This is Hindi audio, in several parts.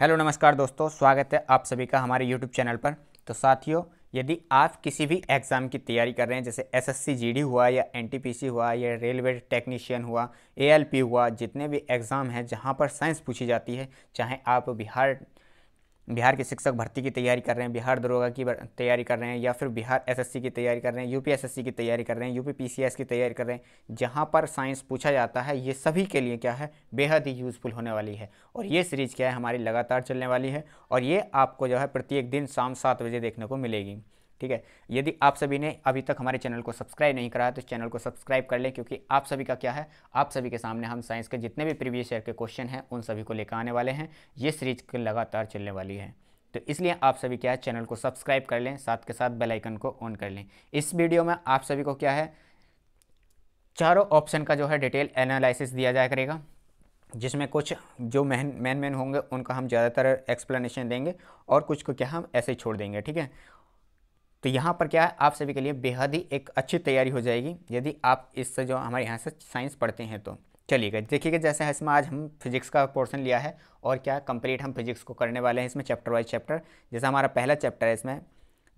हेलो नमस्कार दोस्तों, स्वागत है आप सभी का हमारे यूट्यूब चैनल पर। तो साथियों, यदि आप किसी भी एग्ज़ाम की तैयारी कर रहे हैं, जैसे एसएससी जीडी हुआ या एनटीपीसी हुआ या रेलवे टेक्नीशियन हुआ, एएलपी हुआ, जितने भी एग्ज़ाम हैं जहां पर साइंस पूछी जाती है, चाहे आप बिहार के शिक्षक भर्ती की तैयारी कर रहे हैं, बिहार दरोगा की तैयारी कर रहे हैं, या फिर बिहार एसएससी की तैयारी कर रहे हैं, यूपी एसएससी की तैयारी कर रहे हैं, यूपी पीसीएस की तैयारी कर रहे हैं, जहां पर साइंस पूछा जाता है, ये सभी के लिए क्या है, बेहद ही यूज़फुल होने वाली है। और ये सीरीज़ क्या है, हमारी लगातार चलने वाली है और ये आपको जो है प्रत्येक दिन शाम 7 बजे देखने को मिलेगी। ठीक है। यदि आप सभी ने अभी तक हमारे चैनल को सब्सक्राइब नहीं करा है तो इस चैनल को सब्सक्राइब कर लें, क्योंकि आप सभी का क्या है, आप सभी के सामने हम साइंस के जितने भी प्रीवियस ईयर के क्वेश्चन हैं उन सभी को लेकर आने वाले हैं। ये सीरीज लगातार चलने वाली है, तो इसलिए आप सभी क्या है, चैनल को सब्सक्राइब कर लें, साथ के साथ बेल आइकन को ऑन कर लें। इस वीडियो में आप सभी को क्या है, चारों ऑप्शन का जो है डिटेल एनालिसिस दिया जाया करेगा, जिसमें कुछ जो मेन होंगे उनका हम ज़्यादातर एक्सप्लेनेशन देंगे और कुछ को क्या हम ऐसे ही छोड़ देंगे। ठीक है। तो यहाँ पर क्या है, आप सभी के लिए बेहद ही एक अच्छी तैयारी हो जाएगी यदि आप इससे जो हमारे यहाँ से साइंस पढ़ते हैं। तो चलिएगा देखिएगा, जैसे है इसमें आज हम फिजिक्स का पोर्शन लिया है और क्या कंप्लीट हम फिजिक्स को करने वाले हैं इसमें चैप्टर वाइज चैप्टर। जैसा हमारा पहला चैप्टर है, इसमें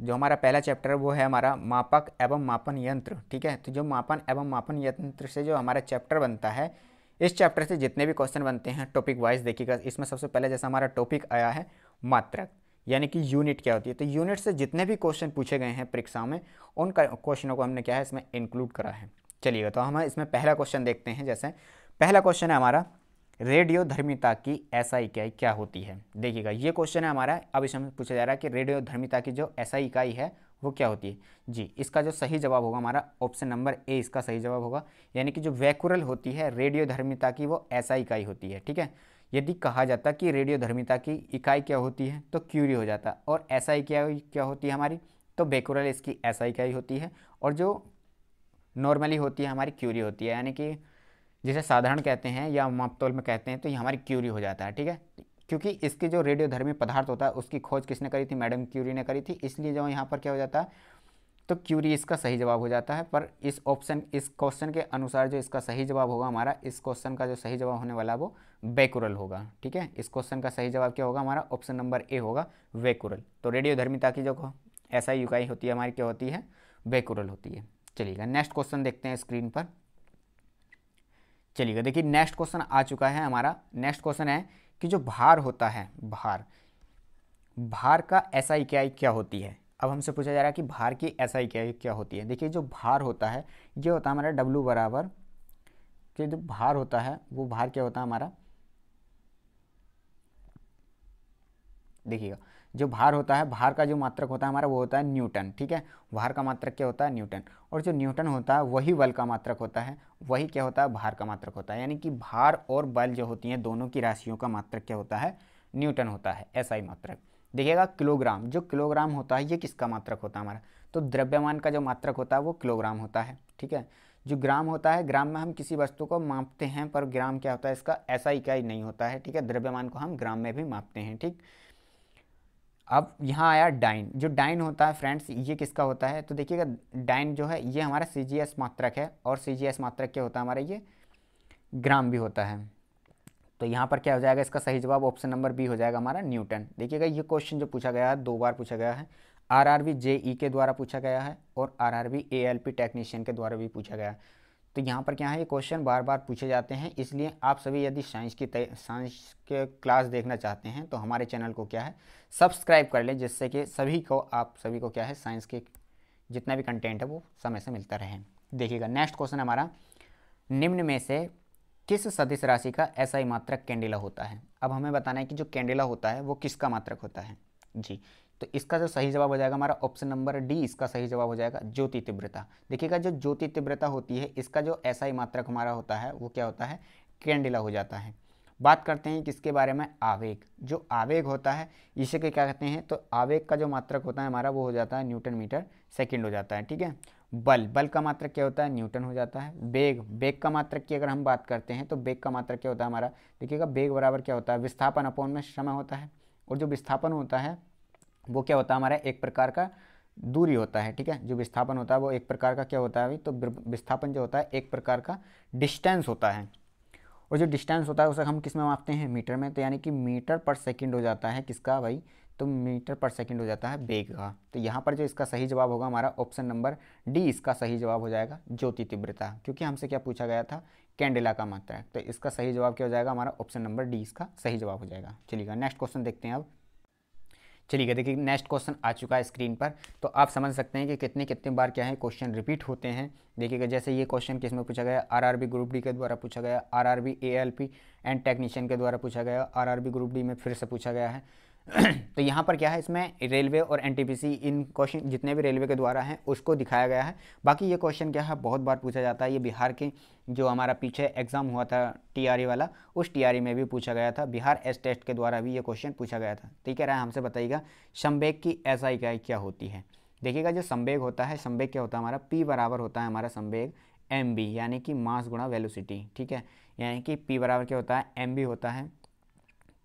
जो हमारा पहला चैप्टर है वो है हमारा मापक एवं मापन यंत्र। ठीक है। तो जो मापन एवं मापन यंत्र से जो हमारा चैप्टर बनता है, इस चैप्टर से जितने भी क्वेश्चन बनते हैं टॉपिक वाइज देखिएगा। इसमें सबसे पहले जैसा हमारा टॉपिक आया है मात्रक, यानी कि यूनिट क्या होती है। तो यूनिट से जितने भी क्वेश्चन पूछे गए हैं परीक्षा में, उन क्वेश्चनों को हमने क्या है इसमें इंक्लूड करा है। चलिएगा, तो हम इसमें पहला क्वेश्चन देखते हैं। जैसे पहला क्वेश्चन है हमारा, रेडियोधर्मिता की एसआई इकाई क्या होती है। देखिएगा, ये क्वेश्चन है हमारा। अब इसमें पूछा जा रहा है कि रेडियोधर्मिता की जो एसआई इकाई है वो क्या होती है। जी, इसका जो सही जवाब होगा हमारा ऑप्शन नंबर ए, इसका सही जवाब होगा। यानी कि जो वैकुरल होती है रेडियोधर्मिता की, वो एसआई इकाई होती है। ठीक है। यदि कहा जाता कि रेडियोधर्मिता की इकाई क्या होती है तो क्यूरी हो जाता, और एसआई क्या होती है हमारी, तो बेकुरल इसकी एसआई इकाई होती है, और जो नॉर्मली होती है हमारी क्यूरी होती है, यानी कि जिसे साधारण कहते हैं या मापतौल में कहते हैं, तो ये हमारी क्यूरी हो जाता है। ठीक है। क्योंकि इसकी जो रेडियोधर्मी पदार्थ होता है उसकी खोज किसने करी थी, मैडम क्यूरी ने करी थी, इसलिए जो यहाँ पर क्या हो जाता है, तो क्यूरी इसका सही जवाब हो जाता है। पर इस क्वेश्चन के अनुसार जो इसका सही जवाब होगा हमारा, इस क्वेश्चन का जो सही जवाब होने वाला वो बेकुरल होगा। ठीक है। इस क्वेश्चन का सही जवाब क्या होगा हमारा, ऑप्शन नंबर ए होगा, वेकुरल। तो रेडियोधर्मिता की जो ऐसा इकाई होती है हमारी क्या होती है, बेकुरल होती है। चलिएगा नेक्स्ट क्वेश्चन देखते हैं स्क्रीन पर। चलिएगा देखिए, नेक्स्ट क्वेश्चन आ चुका है हमारा। नेक्स्ट क्वेश्चन है कि जो भार होता है, भार का ऐसा इकाई क्या होती है। अब हमसे पूछा जा रहा है कि भार की ऐसा इकाई क्या होती है। देखिए, जो भार होता है ये होता है हमारा डब्लू बराबर, कि जो भार होता है वो भार क्या होता है हमारा, देखिएगा जो भार होता है, भार का जो मात्रक होता है हमारा वो होता है न्यूटन। ठीक है। भार का मात्रक क्या होता है, न्यूटन। और जो न्यूटन होता है वही बल का मात्रक होता है, वही क्या होता है, भार का मात्रक होता है। यानी कि भार और बल जो होती हैं दोनों की राशियों का मात्रक क्या होता है, न्यूटन होता है, ऐसा ही मात्रक। देखिएगा किलोग्राम, जो किलोग्राम होता है ये किसका मात्रक होता है हमारा, तो द्रव्यमान का जो मात्रक होता है वो किलोग्राम होता है। ठीक है। जो ग्राम होता है, ग्राम में हम किसी वस्तु को मापते हैं, पर ग्राम क्या होता है, इसका ऐसा इकाई नहीं होता है। ठीक है। द्रव्यमान को हम ग्राम में भी मापते हैं। ठीक। अब यहाँ आया डाइन। जो डाइन होता है फ्रेंड्स, ये किसका होता है, तो देखिएगा डाइन जो है ये हमारा सीजीएस मात्रक है, और सीजीएस मात्रक क्या होता है हमारा, ये ग्राम भी होता है। तो यहाँ पर क्या हो जाएगा, इसका सही जवाब ऑप्शन नंबर बी हो जाएगा हमारा, न्यूटन। देखिएगा ये क्वेश्चन जो पूछा गया है 2 बार पूछा गया है, आरआरबी जेई के द्वारा पूछा गया है और आरआरबी एएलपी टेक्नीशियन के द्वारा भी पूछा गया है। तो यहाँ पर क्या है, ये क्वेश्चन बार बार पूछे जाते हैं, इसलिए आप सभी यदि साइंस के क्लास देखना चाहते हैं तो हमारे चैनल को क्या है, सब्सक्राइब कर लें, जिससे कि आप सभी को क्या है, साइंस के जितना भी कंटेंट है वो समय से मिलता रहे। देखिएगा नेक्स्ट क्वेश्चन हमारा, निम्न में से किस सदिश राशि का एसआई मात्रक कैंडिला होता है। अब हमें बताना है कि जो कैंडिला होता है वो किसका मात्रक होता है। जी, तो इसका जो सही जवाब हो जाएगा हमारा ऑप्शन नंबर डी, इसका सही जवाब हो जाएगा ज्योति तीव्रता। देखिएगा जो ज्योति तीव्रता होती है, इसका जो एसआई मात्रक हमारा होता है वो क्या होता है, कैंडिला हो जाता है। बात करते हैं किसके बारे में, आवेग। जो आवेग होता है इसे क्या कहते हैं, तो आवेग का जो मात्रक होता है हमारा वो हो जाता है न्यूटन मीटर सेकेंड हो जाता है। ठीक है। बल का मात्रक क्या होता है, न्यूटन हो जाता है। बेग का मात्रक की अगर हम बात करते हैं तो बेग का मात्रक क्या होता है हमारा, देखिएगा बेग बराबर क्या होता है, विस्थापन अपॉन में समय होता है। और जो विस्थापन होता है वो क्या होता है हमारा, एक प्रकार का दूरी होता है। ठीक है। जो विस्थापन होता है वो एक प्रकार का क्या होता है, अभी तो विस्थापन जो होता है एक प्रकार का डिस्टेंस होता है। और जो डिस्टेंस होता है उसे हम किस में मापते हैं, मीटर में। तो यानी कि मीटर पर सेकंड हो जाता है किसका भाई, तो मीटर पर सेकंड हो जाता है वेग का। तो यहाँ पर जो इसका सही जवाब होगा हमारा ऑप्शन नंबर डी इसका सही जवाब हो जाएगा, ज्योति तीव्रता। क्योंकि हमसे क्या पूछा गया था, कैंडेला का मात्रक। तो इसका सही जवाब क्या हो जाएगा हमारा, ऑप्शन नंबर डी इसका सही जवाब हो जाएगा। चलिएगा नेक्स्ट क्वेश्चन देखते हैं अब। चलिए देखिए नेक्स्ट क्वेश्चन आ चुका है स्क्रीन पर। तो आप समझ सकते हैं कि कितनी कितनी बार क्या है क्वेश्चन रिपीट होते हैं। देखिएगा जैसे ये क्वेश्चन किस में पूछा गया, आरआरबी ग्रुप डी के द्वारा पूछा गया, आरआरबी एएलपी एंड टेक्नीशियन के द्वारा पूछा गया, आरआरबी ग्रुप डी में फिर से पूछा गया है। तो यहाँ पर क्या है, इसमें रेलवे और एनटीपीसी इन क्वेश्चन जितने भी रेलवे के द्वारा हैं उसको दिखाया गया है। बाकी ये क्वेश्चन क्या है बहुत बार पूछा जाता है। ये बिहार के जो हमारा पीछे एग्जाम हुआ था टीआरई वाला, उस टीआरई में भी पूछा गया था, बिहार एस टेस्ट के द्वारा भी ये क्वेश्चन पूछा गया था। तो ये कह रहा है हमसे बताइएगा संवेग की एसआई इकाई क्या होती है। देखिएगा जो संवेग होता है, संवेग क्या होता है हमारा, पी बराबर होता है हमारा संवेग एम बी, यानी कि मास गुणा वेलोसिटी। ठीक है, यानी कि पी बराबर क्या होता है, एम बी होता है।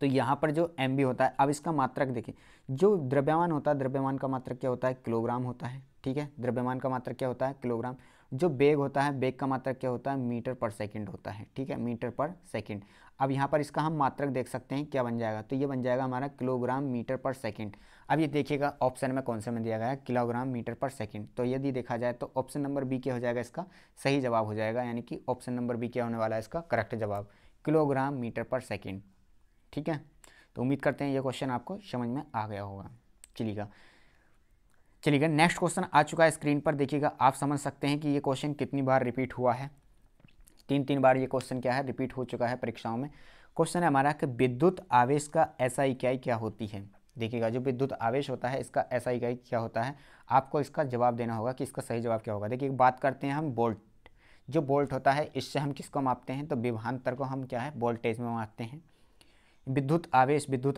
तो यहाँ पर जो एम बी होता है, अब इसका मात्रक देखिए, जो द्रव्यमान होता है, द्रव्यमान का मात्रक क्या होता है, किलोग्राम होता है। ठीक है, द्रव्यमान का मात्रक क्या होता है, किलोग्राम। जो वेग होता है, वेग का मात्रक क्या होता है, मीटर पर सेकंड होता है। ठीक है, मीटर पर सेकंड। अब यहाँ पर इसका हम मात्रक देख सकते हैं क्या बन जाएगा, तो ये बन जाएगा हमारा किलोग्राम मीटर पर सेकंड। अब ये देखिएगा ऑप्शन में कौन से में दिया गया है, किलोग्राम मीटर पर सेकंड। तो यदि देखा जाए तो ऑप्शन नंबर बी क्या हो जाएगा, इसका सही जवाब हो जाएगा। यानी कि ऑप्शन नंबर बी क्या होने वाला है, इसका करेक्ट जवाब, किलोग्राम मीटर पर सेकंड। ठीक है, तो उम्मीद करते हैं ये क्वेश्चन आपको समझ में आ गया होगा। चलिएगा नेक्स्ट क्वेश्चन आ चुका है स्क्रीन पर। देखिएगा आप समझ सकते हैं कि ये क्वेश्चन कितनी बार रिपीट हुआ है, 3 बार ये क्वेश्चन क्या है रिपीट हो चुका है परीक्षाओं में। क्वेश्चन है हमारा कि विद्युत आवेश का एसआई इकाई क्या होती है। देखिएगा जो विद्युत आवेश होता है इसका एसआई इकाई क्या होता है, आपको इसका जवाब देना होगा कि इसका सही जवाब क्या होगा। देखिए बात करते हैं हम वोल्ट, जो वोल्ट होता है इससे हम किसको मापते हैं, तो विभवांतर को हम क्या है वोल्टेज में मापते हैं। विद्युत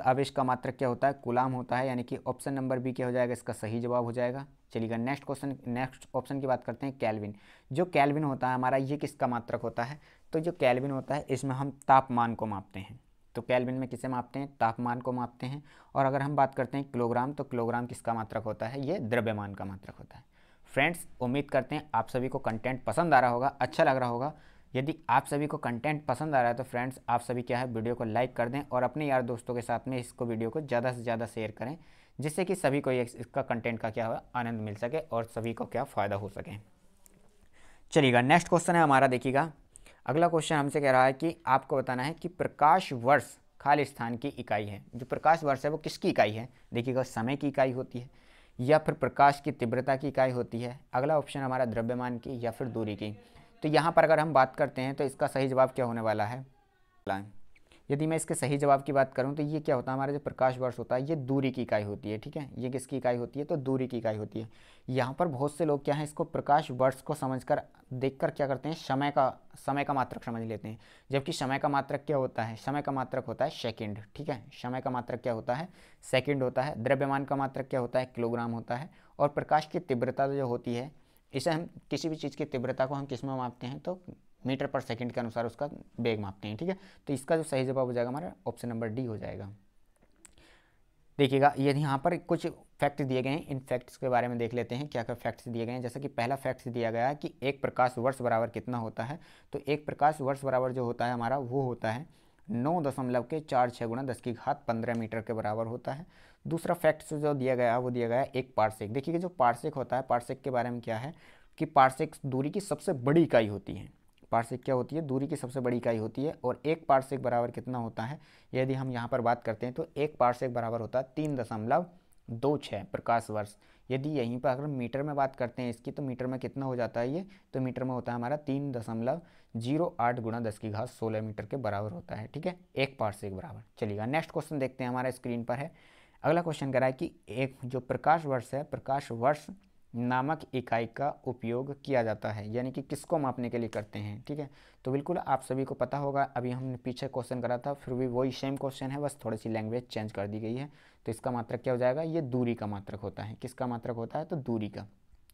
आवेश का मात्रक क्या होता है, कूलाम होता है। यानी कि ऑप्शन नंबर बी क्या हो जाएगा, इसका सही जवाब हो जाएगा। चलिएगा नेक्स्ट क्वेश्चन, नेक्स्ट ऑप्शन की बात करते हैं, केल्विन। जो केल्विन होता है हमारा, ये किसका मात्रक होता है, तो जो केल्विन होता है इसमें हम तापमान को मापते हैं। तो केल्विन में किसे मापते हैं, तापमान को मापते हैं। और अगर हम बात करते हैं किलोग्राम, तो किलोग्राम किसका मात्रक होता है, ये द्रव्यमान का मात्रक होता है। फ्रेंड्स उम्मीद करते हैं आप सभी को कंटेंट पसंद आ रहा होगा, अच्छा लग रहा होगा। यदि आप सभी को कंटेंट पसंद आ रहा है तो फ्रेंड्स आप सभी क्या है वीडियो को लाइक कर दें और अपने यार दोस्तों के साथ में इसको वीडियो को ज़्यादा से ज़्यादा शेयर करें, जिससे कि सभी को इसका कंटेंट का क्या हो आनंद मिल सके और सभी को क्या फ़ायदा हो सके। चलिएगा नेक्स्ट क्वेश्चन है हमारा। देखिएगा अगला क्वेश्चन हमसे कह रहा है कि आपको बताना है कि प्रकाश वर्ष खाली स्थान की इकाई है। जो प्रकाश वर्ष है वो किसकी इकाई है, देखिएगा समय की इकाई होती है, या फिर प्रकाश की तीव्रता की इकाई होती है। अगला ऑप्शन हमारा द्रव्यमान की या फिर दूरी की। तो यहाँ पर अगर हम बात करते हैं तो इसका सही जवाब क्या होने वाला है, यदि मैं इसके सही जवाब की बात करूं तो ये क्या होता है, हमारा जो प्रकाश वर्ष होता है ये दूरी की इकाई होती है। ठीक है, ये किसकी इकाई होती है, तो दूरी की इकाई होती है। यहाँ पर बहुत से लोग क्या है इसको प्रकाश वर्ष को समझकर देखकर क्या करते हैं, समय का मात्रक समझ लेते हैं। जबकि समय का मात्रक क्या होता है, समय का मात्रक होता है सेकंड। ठीक है, समय का मात्रक क्या होता है, सेकंड होता है। द्रव्यमान का मात्रक क्या होता है, किलोग्राम होता है। और प्रकाश की तीव्रता जो होती है, इसे हम किसी भी चीज़ की तीव्रता को हम किस में मापते हैं, तो मीटर पर सेकंड के अनुसार उसका वेग मापते हैं। ठीक है, तो इसका जो सही जवाब हो जाएगा हमारा ऑप्शन नंबर डी हो जाएगा। देखिएगा यदि यहाँ पर कुछ फैक्ट दिए गए हैं, इन फैक्ट्स के बारे में देख लेते हैं क्या क्या फैक्ट्स दिए गए हैं। जैसे कि पहला फैक्ट दिया गया है कि एक प्रकाश वर्ष बराबर कितना होता है, तो एक प्रकाश वर्ष बराबर जो होता है हमारा वो होता है 9.46 × 10⁻15 मीटर के बराबर होता है। दूसरा फैक्ट जो दिया गया वो दिया गया है एक पारसेक। देखिए जो पारसेक होता है, पारसेक के बारे में क्या है कि पारसेक दूरी की सबसे बड़ी इकाई होती है। पारसेक क्या होती है, दूरी की सबसे बड़ी इकाई होती है। और एक पारसेक बराबर कितना होता है, यदि हम यहाँ पर बात करते हैं तो एक पारसेक बराबर होता है 3.26 प्रकाश वर्ष। यदि यहीं पर अगर मीटर में बात करते हैं इसकी, तो मीटर में कितना हो जाता है ये, तो मीटर में होता है हमारा 3.08 × 10⁻16 मीटर के बराबर होता है। ठीक है, एक पारसेक बराबर। चलिएगा नेक्स्ट क्वेश्चन देखते हैं, हमारा स्क्रीन पर है। अगला क्वेश्चन कह रहा है कि एक जो प्रकाश वर्ष है, प्रकाश वर्ष नामक इकाई का उपयोग किया जाता है, यानी कि किसको मापने के लिए करते हैं। ठीक है, तो बिल्कुल आप सभी को पता होगा, अभी हमने पीछे क्वेश्चन करा था, फिर भी वही सेम क्वेश्चन है, बस थोड़ी सी लैंग्वेज चेंज कर दी गई है। तो इसका मात्रक क्या हो जाएगा, ये दूरी का मात्रक होता है। किसका मात्रक होता है, तो दूरी का।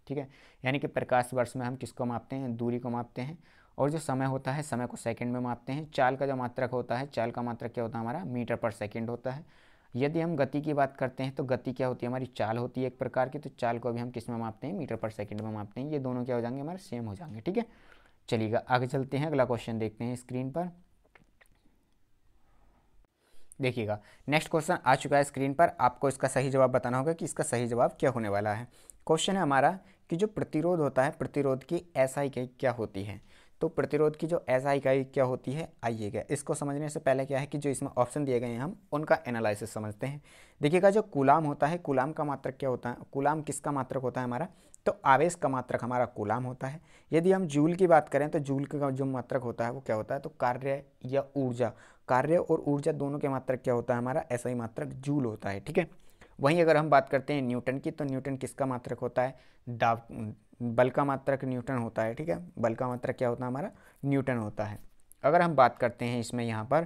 ठीक है, यानी कि प्रकाश वर्ष में हम किसको मापते हैं, दूरी को मापते हैं। और जो समय होता है, समय को सेकंड में मापते हैं। चाल का जो मात्रक होता है, चाल का मात्रक क्या होता है हमारा, मीटर पर सेकंड होता है। यदि हम गति की बात करते हैं तो गति क्या होती है, हमारी चाल होती है एक प्रकार की। तो चाल को भी हम किस में मापते हैं, मीटर पर सेकंड में मापते हैं। ये दोनों क्या हो जाएंगे, हमारे सेम हो जाएंगे। ठीक है, चलिएगा आगे चलते हैं, अगला क्वेश्चन देखते हैं स्क्रीन पर। देखिएगा नेक्स्ट क्वेश्चन आ चुका है स्क्रीन पर, आपको इसका सही जवाब बताना होगा कि इसका सही जवाब क्या होने वाला है। क्वेश्चन है हमारा कि जो प्रतिरोध होता है, प्रतिरोध की एसआई इकाई क्या होती है। तो प्रतिरोध की जो एसआई इकाई क्या होती है, आइएगा इसको समझने से पहले क्या है कि जो इसमें ऑप्शन दिए गए हैं हम उनका एनालिसिस समझते हैं। देखिएगा जो कूलाम होता है, कूलाम का मात्रक क्या होता है, कूलाम किसका मात्रक होता है हमारा, तो आवेश का मात्रक हमारा कूलाम होता है। यदि हम जूल की बात करें तो जूल का जो मात्रक होता है वो क्या होता है, तो कार्य या ऊर्जा, कार्य और ऊर्जा दोनों के मात्रक क्या होता है हमारा, ऐसा ही मात्रक जूल होता है। ठीक है, वहीं अगर हम बात करते हैं न्यूटन की, तो न्यूटन किसका मात्रक होता है, दाब, बल का मात्रक न्यूटन होता है। ठीक है, बल का मात्रक क्या होता है हमारा, न्यूटन होता है। अगर हम बात करते हैं इसमें यहाँ पर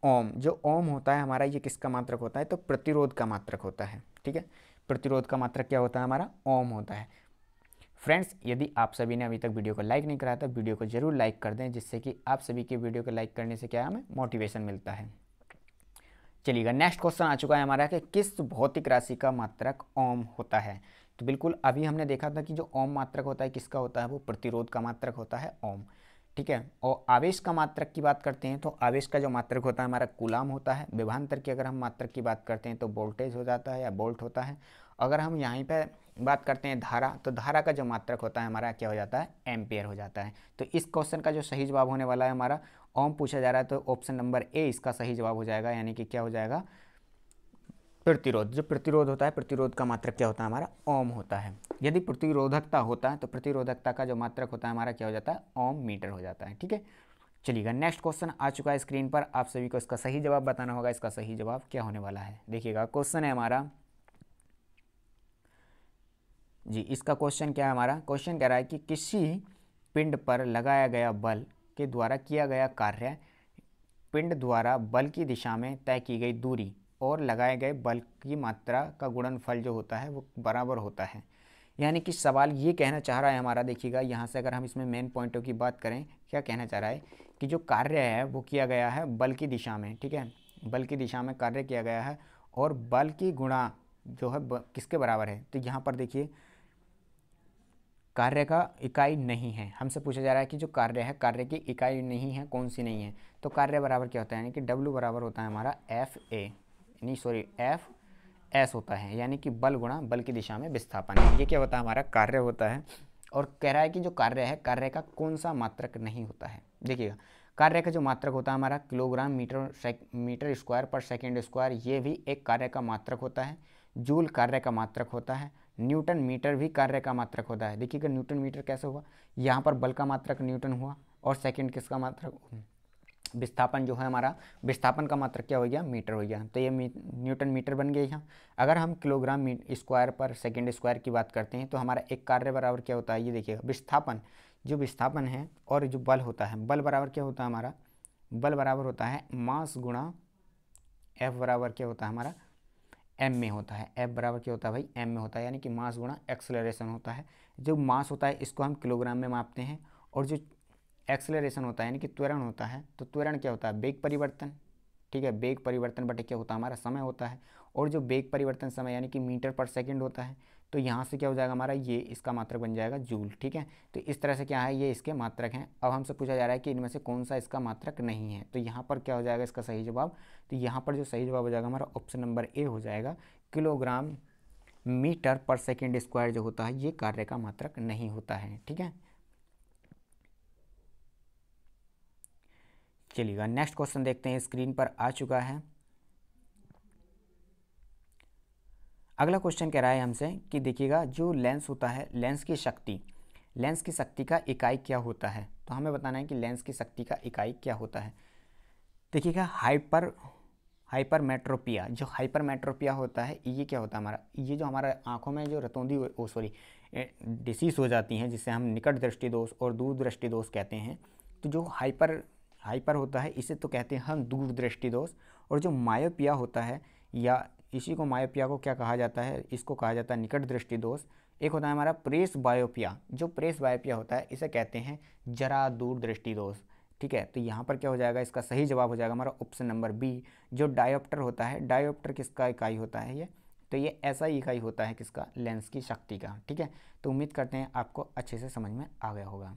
ओम, जो ओम होता है हमारा, ये किसका मात्रक होता है, तो प्रतिरोध का मात्रक होता है। ठीक है, प्रतिरोध का मात्रक क्या होता है हमारा, ओम होता है। फ्रेंड्स, यदि आप सभी ने अभी तक वीडियो को लाइक नहीं करा तो वीडियो को जरूर लाइक कर दें, जिससे कि आप सभी के वीडियो को लाइक करने से क्या हमें मोटिवेशन मिलता है। चलिएगा नेक्स्ट क्वेश्चन आ चुका है हमारा कि किस भौतिक राशि का मात्रक ओम होता है। तो बिल्कुल अभी हमने देखा था कि जो ओम मात्रक होता है किसका होता है, वो प्रतिरोध का मात्रक होता है ओम। ठीक है, और आवेश का मात्रक की बात करते हैं तो आवेश का जो मात्रक होता है हमारा कूलाम होता है। विभवांतर की अगर हम मात्रक की बात करते हैं तो वोल्टेज हो जाता है या वोल्ट होता है। अगर हम यहाँ पे बात करते हैं धारा, तो धारा का जो मात्रक होता है हमारा क्या हो जाता है, एम्पियर हो जाता है। तो इस क्वेश्चन का जो सही जवाब होने वाला है हमारा, ओम पूछा जा रहा है तो ऑप्शन नंबर ए इसका सही जवाब हो जाएगा, यानी कि क्या हो जाएगा, प्रतिरोध। जो प्रतिरोध होता है, प्रतिरोध का मात्रक क्या होता है हमारा, ओम होता है। यदि प्रतिरोधकता होता है तो प्रतिरोधकता का जो मात्रक होता है हमारा क्या हो जाता है, ओम मीटर हो जाता है। ठीक है, चलिएगा नेक्स्ट क्वेश्चन आ चुका है स्क्रीन पर, आप सभी को इसका सही जवाब बताना होगा। इसका सही जवाब क्या होने वाला है, देखिएगा क्वेश्चन है हमारा जी, इसका क्वेश्चन क्या है हमारा, क्वेश्चन कह रहा है कि किसी पिंड पर लगाया गया बल के द्वारा किया गया कार्य पिंड द्वारा बल की दिशा में तय की गई दूरी और लगाए गए बल की मात्रा का गुणनफल जो होता है वो बराबर होता है। यानी कि सवाल ये कहना चाह रहा है हमारा, देखिएगा यहाँ से अगर हम इसमें मेन पॉइंटों की बात करें, क्या कहना चाह रहा है कि जो कार्य है वो किया गया है बल की दिशा में। ठीक है, बल की दिशा में कार्य किया गया है और बल की गुणा जो है किसके बराबर है, तो यहाँ पर देखिए कार्य का इकाई नहीं है। हमसे पूछा जा रहा है कि जो कार्य है, कार्य की इकाई नहीं है, कौन सी नहीं है, तो कार्य बराबर क्या होता है, यानी कि W बराबर होता है हमारा एफ ए, नहीं सॉरी एफ एस होता है, यानी कि बल गुणा बल की दिशा में विस्थापन। ये क्या होता है हमारा, कार्य होता है। और कह रहा है कि जो कार्य है, कार्य का कौन सा मात्रक नहीं होता है। देखिएगा कार्य का जो मात्रक होता है हमारा किलोग्राम मीटर स्क्वायर पर सेकेंड स्क्वायर, ये भी एक कार्य का मात्रक होता है। जूल कार्य का मात्रक होता है। न्यूटन मीटर भी कार्य का मात्रक होता है। देखिएगा न्यूटन मीटर कैसे हुआ, यहाँ पर बल का मात्रक न्यूटन हुआ और सेकेंड किसका मात्रक, विस्थापन जो है हमारा, विस्थापन का मात्रक क्या हो गया, मीटर हो गया, तो ये न्यूटन मीटर बन गया यहाँ। अगर हम किलोग्राम स्क्वायर पर सेकेंड स्क्वायर की बात करते हैं तो हमारा एक कार्य बराबर क्या होता है, ये देखिएगा विस्थापन, जो विस्थापन है और जो बल होता है, बल बराबर क्या होता है हमारा, बल बराबर होता है मास गुणा एफ बराबर क्या होता है हमारा, एम में होता है। एफ बराबर क्या होता है भाई, एम में होता है, यानी कि मास गुणा एक्सेलरेशन होता है। जो मास होता है इसको हम किलोग्राम में मापते हैं और जो एक्सेलरेशन होता है यानी कि त्वरण होता है, तो त्वरण क्या होता है, वेग परिवर्तन। ठीक है, वेग परिवर्तन बटे क्या होता है हमारा, समय होता है। और जो वेग परिवर्तन समय यानी कि मीटर पर सेकंड होता है, तो यहाँ से क्या हो जाएगा हमारा, ये इसका मात्रक बन जाएगा जूल। ठीक है, तो इस तरह से क्या है, ये इसके मात्रक हैं। अब हमसे पूछा जा रहा है कि इनमें से कौन सा इसका मात्रक नहीं है, तो यहाँ पर क्या हो जाएगा इसका सही जवाब, तो यहाँ पर जो सही जवाब हो जाएगा हमारा ऑप्शन नंबर ए हो जाएगा। किलोग्राम मीटर पर सेकेंड स्क्वायर जो होता है ये कार्य का मात्रक नहीं होता है। ठीक है, चलिएगा नेक्स्ट क्वेश्चन देखते हैं, स्क्रीन पर आ चुका है। अगला क्वेश्चन कह रहा है हमसे कि देखिएगा जो लेंस होता है, लेंस की शक्ति का इकाई क्या होता है। तो हमें बताना है कि लेंस की शक्ति का इकाई क्या होता है। देखिएगा हाइपरमेट्रोपिया, जो हाइपरमेट्रोपिया होता है ये क्या होता है हमारा, ये जो हमारा आंखों में जो रतौंधी डिसीज हो जाती हैं, जिसे हम निकट दृष्टि दोष और दूर दृष्टि दोष कहते हैं। तो जो हाइपर होता है इसे तो कहते हैं हम दूर दृष्टि दोष, और जो मायोपिया होता है या इसी को मायोपिया को क्या कहा जाता है, इसको कहा जाता है निकट दृष्टि दोष। एक होता है हमारा प्रेस बायोपिया, जो प्रेस बायोपिया होता है इसे कहते हैं जरा दूर दृष्टि दोष। ठीक है, तो यहाँ पर क्या हो जाएगा, इसका सही जवाब हो जाएगा हमारा ऑप्शन नंबर बी, जो डायोप्टर होता है। डायोप्टर किसका इकाई होता है ये, तो ये ऐसा ही इकाई होता है किसका, लेंस की शक्ति का। ठीक है, तो उम्मीद करते हैं आपको अच्छे से समझ में आ गया होगा।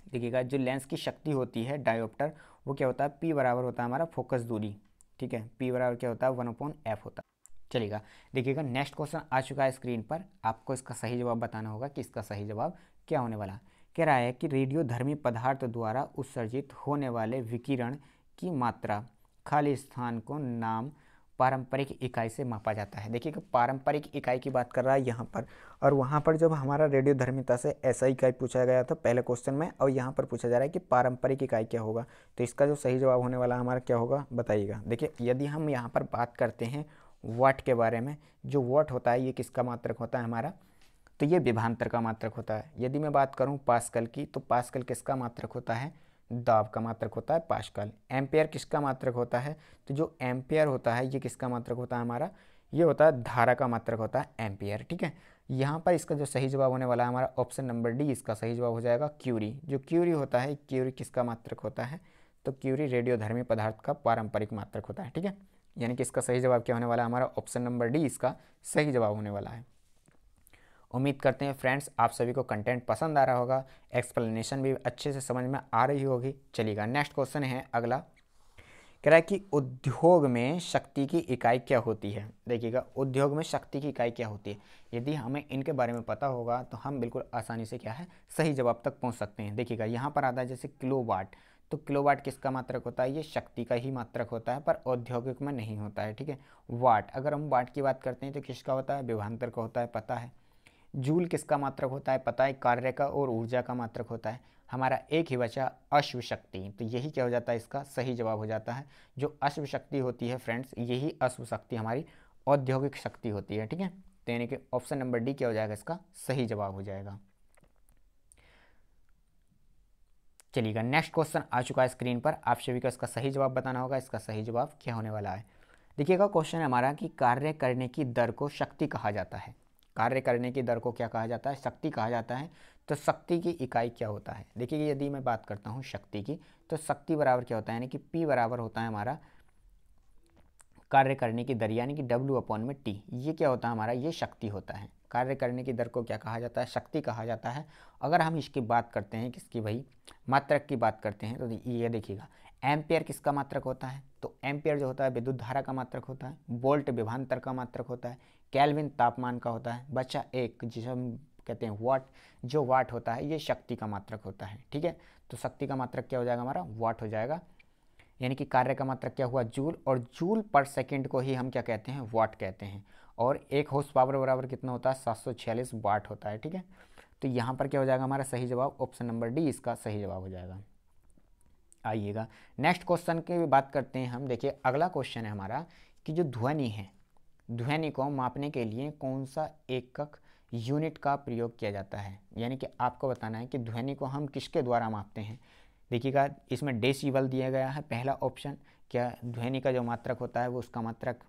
देखिएगा जो लेंस की शक्ति होती है डायोप्टर, वो क्या होता है, पी बराबर होता है हमारा फोकस दूरी। ठीक है, P बराबर क्या होता है 1/f होता है। चलिएगा, देखिएगा नेक्स्ट क्वेश्चन आ चुका है स्क्रीन पर, आपको इसका सही जवाब बताना होगा कि इसका सही जवाब क्या होने वाला है। कह रहा है कि रेडियोधर्मी पदार्थ द्वारा उत्सर्जित होने वाले विकिरण की मात्रा खाली स्थान को नाम पारंपरिक इकाई से मापा जाता है। देखिएगा पारंपरिक इकाई की बात कर रहा है यहाँ पर, और वहाँ पर जब हमारा रेडियोधर्मिता से ऐसा इकाई पूछा गया था पहले क्वेश्चन में, और यहाँ पर पूछा जा रहा है कि पारंपरिक इकाई क्या होगा, तो इसका जो सही जवाब होने वाला हमारा क्या होगा बताइएगा। देखिए यदि हम यहाँ पर बात करते हैं वाट के बारे में, जो वाट होता है ये किसका मात्रक होता है हमारा, तो ये विभवांतर का मात्रक होता है। यदि मैं बात करूँ पास्कल की, तो पास्कल किसका मात्रक होता है, दाब का मात्रक होता है पास्कल। एम्पेयर किसका मात्रक होता है, तो जो एम्पेयर होता है ये किसका मात्रक होता है हमारा, ये होता है धारा का मात्रक होता है एम्पेयर, ठीक है। यहाँ पर इसका जो सही जवाब होने वाला है हमारा ऑप्शन नंबर डी, इसका सही जवाब हो जाएगा क्यूरी। जो क्यूरी होता है, क्यूरी किसका मात्रक होता है, तो क्यूरी रेडियोधर्मी पदार्थ का पारंपरिक मात्रक होता है, ठीक है। यानी कि इसका सही जवाब क्या होने वाला है हमारा ऑप्शन नंबर डी, इसका सही जवाब होने वाला है। उम्मीद करते हैं फ्रेंड्स आप सभी को कंटेंट पसंद आ रहा होगा, एक्सप्लेनेशन भी अच्छे से समझ में आ रही होगी। चलिएगा नेक्स्ट क्वेश्चन है अगला, कह रहा है कि उद्योग में शक्ति की इकाई क्या होती है। देखिएगा उद्योग में शक्ति की इकाई क्या होती है, यदि हमें इनके बारे में पता होगा तो हम बिल्कुल आसानी से क्या है सही जवाब तक पहुंच सकते हैं। देखिएगा यहाँ पर आता है जैसे किलोवाट, तो किलोवाट किसका मात्रक होता है, ये शक्ति का ही मात्रक होता है, पर औद्योगिक में नहीं होता है, ठीक है। वाट, अगर हम वाट की बात करते हैं तो किसका होता है, विभवांतर का होता है, पता है। जूल किसका मात्रक होता है, पता है, कार्य का और ऊर्जा का मात्रक होता है। हमारा एक ही बचा अश्व शक्ति, तो यही क्या हो जाता है इसका सही जवाब हो जाता है। जो अश्व शक्ति होती है फ्रेंड्स, यही अश्व शक्ति हमारी औद्योगिक शक्ति होती है, ठीक है। तो यानी कि ऑप्शन नंबर डी क्या हो जाएगा, इसका सही जवाब हो जाएगा। चलिएगा नेक्स्ट क्वेश्चन आ चुका है स्क्रीन पर, आप सभी को इसका सही जवाब बताना होगा, इसका सही जवाब क्या होने वाला है। देखिएगा क्वेश्चन है हमारा कि कार्य करने की दर को शक्ति कहा जाता है। कार्य करने की दर को क्या कहा जाता है, शक्ति कहा जाता है। तो शक्ति की इकाई क्या होता है, देखिए यदि मैं बात करता हूँ शक्ति की, तो शक्ति बराबर क्या होता है, यानी कि P बराबर होता है हमारा कार्य करने की दर, यानी कि W/T। ये क्या होता है हमारा, ये शक्ति होता है। कार्य करने की दर को क्या कहा जाता है, शक्ति कहा जाता है। अगर हम इसकी बात करते हैं किसकी भाई, मात्रक की बात करते हैं, तो ये देखिएगा एम्पेयर किसका मात्रक होता है, तो एम्पेयर जो होता है विद्युत धारा का मात्रक होता है। वोल्ट विभवांतर का मात्रक होता है। केल्विन तापमान का होता है। बचा एक जिसे हम कहते हैं वाट, जो वाट होता है ये शक्ति का मात्रक होता है, ठीक है। तो शक्ति का मात्रक क्या हो जाएगा हमारा, वाट हो जाएगा। यानी कि कार्य का मात्रक क्या हुआ, जूल, और जूल पर सेकंड को ही हम क्या कहते हैं, वाट कहते हैं। और एक हॉर्स पावर बराबर कितना होता है, 746 वाट होता है, ठीक है। तो यहाँ पर क्या हो जाएगा हमारा सही जवाब ऑप्शन नंबर डी, इसका सही जवाब हो जाएगा। आइएगा नेक्स्ट क्वेश्चन की बात करते हैं हम। देखिए अगला क्वेश्चन है हमारा कि जो ध्वनि है, ध्वनि को मापने के लिए कौन सा एकक यूनिट का प्रयोग किया जाता है। यानी कि आपको बताना है कि ध्वनि को हम किसके द्वारा मापते हैं। देखिएगा इसमें डेसिबल दिया गया है पहला ऑप्शन, क्या ध्वनि का जो मात्रक होता है वो उसका मात्रक,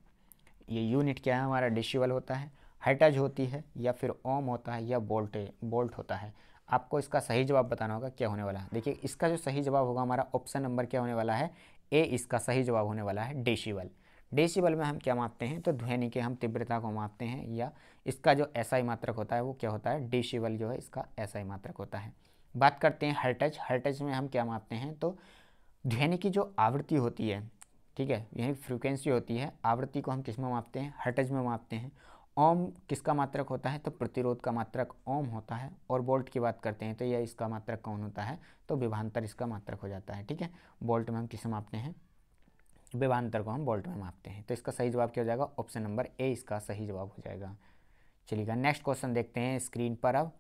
ये यूनिट क्या है हमारा, डेसिबल होता है, हर्ट्ज होती है, या फिर ओम होता है, या बोल्ट होता है। आपको इसका सही जवाब बताना होगा क्या होने वाला है। देखिए इसका जो सही जवाब होगा हमारा ऑप्शन नंबर क्या होने वाला है, ए, इसका सही जवाब होने वाला है डेसिबल। डेसिबल में हम क्या मापते हैं, तो ध्वनि के हम तीव्रता को मापते हैं, या इसका जो एसआई मात्रक होता है वो क्या होता है, डेसिबल जो है इसका एसआई मात्रक होता है। बात करते हैं हर्ट्ज, हर्ट्ज में हम क्या मापते हैं, तो ध्वनि की जो आवृत्ति होती है, ठीक है, यही फ्रीक्वेंसी होती है, आवृत्ति को हम किस में मापते हैं, हर्ट्ज में मापते हैं। ओम किसका मात्रक होता है, तो प्रतिरोध का मात्रक ओम होता है। और वोल्ट की बात करते हैं तो यह इसका मात्रक कौन होता है, तो विभवांतर इसका मात्रक हो जाता है, ठीक है। वोल्ट में हम किसे मापते हैं, विभवांतर को हम वोल्ट में मापते हैं। तो इसका सही जवाब क्या हो जाएगा, ऑप्शन नंबर ए इसका सही जवाब हो जाएगा। चलिएगा नेक्स्ट क्वेश्चन देखते हैं स्क्रीन पर अब।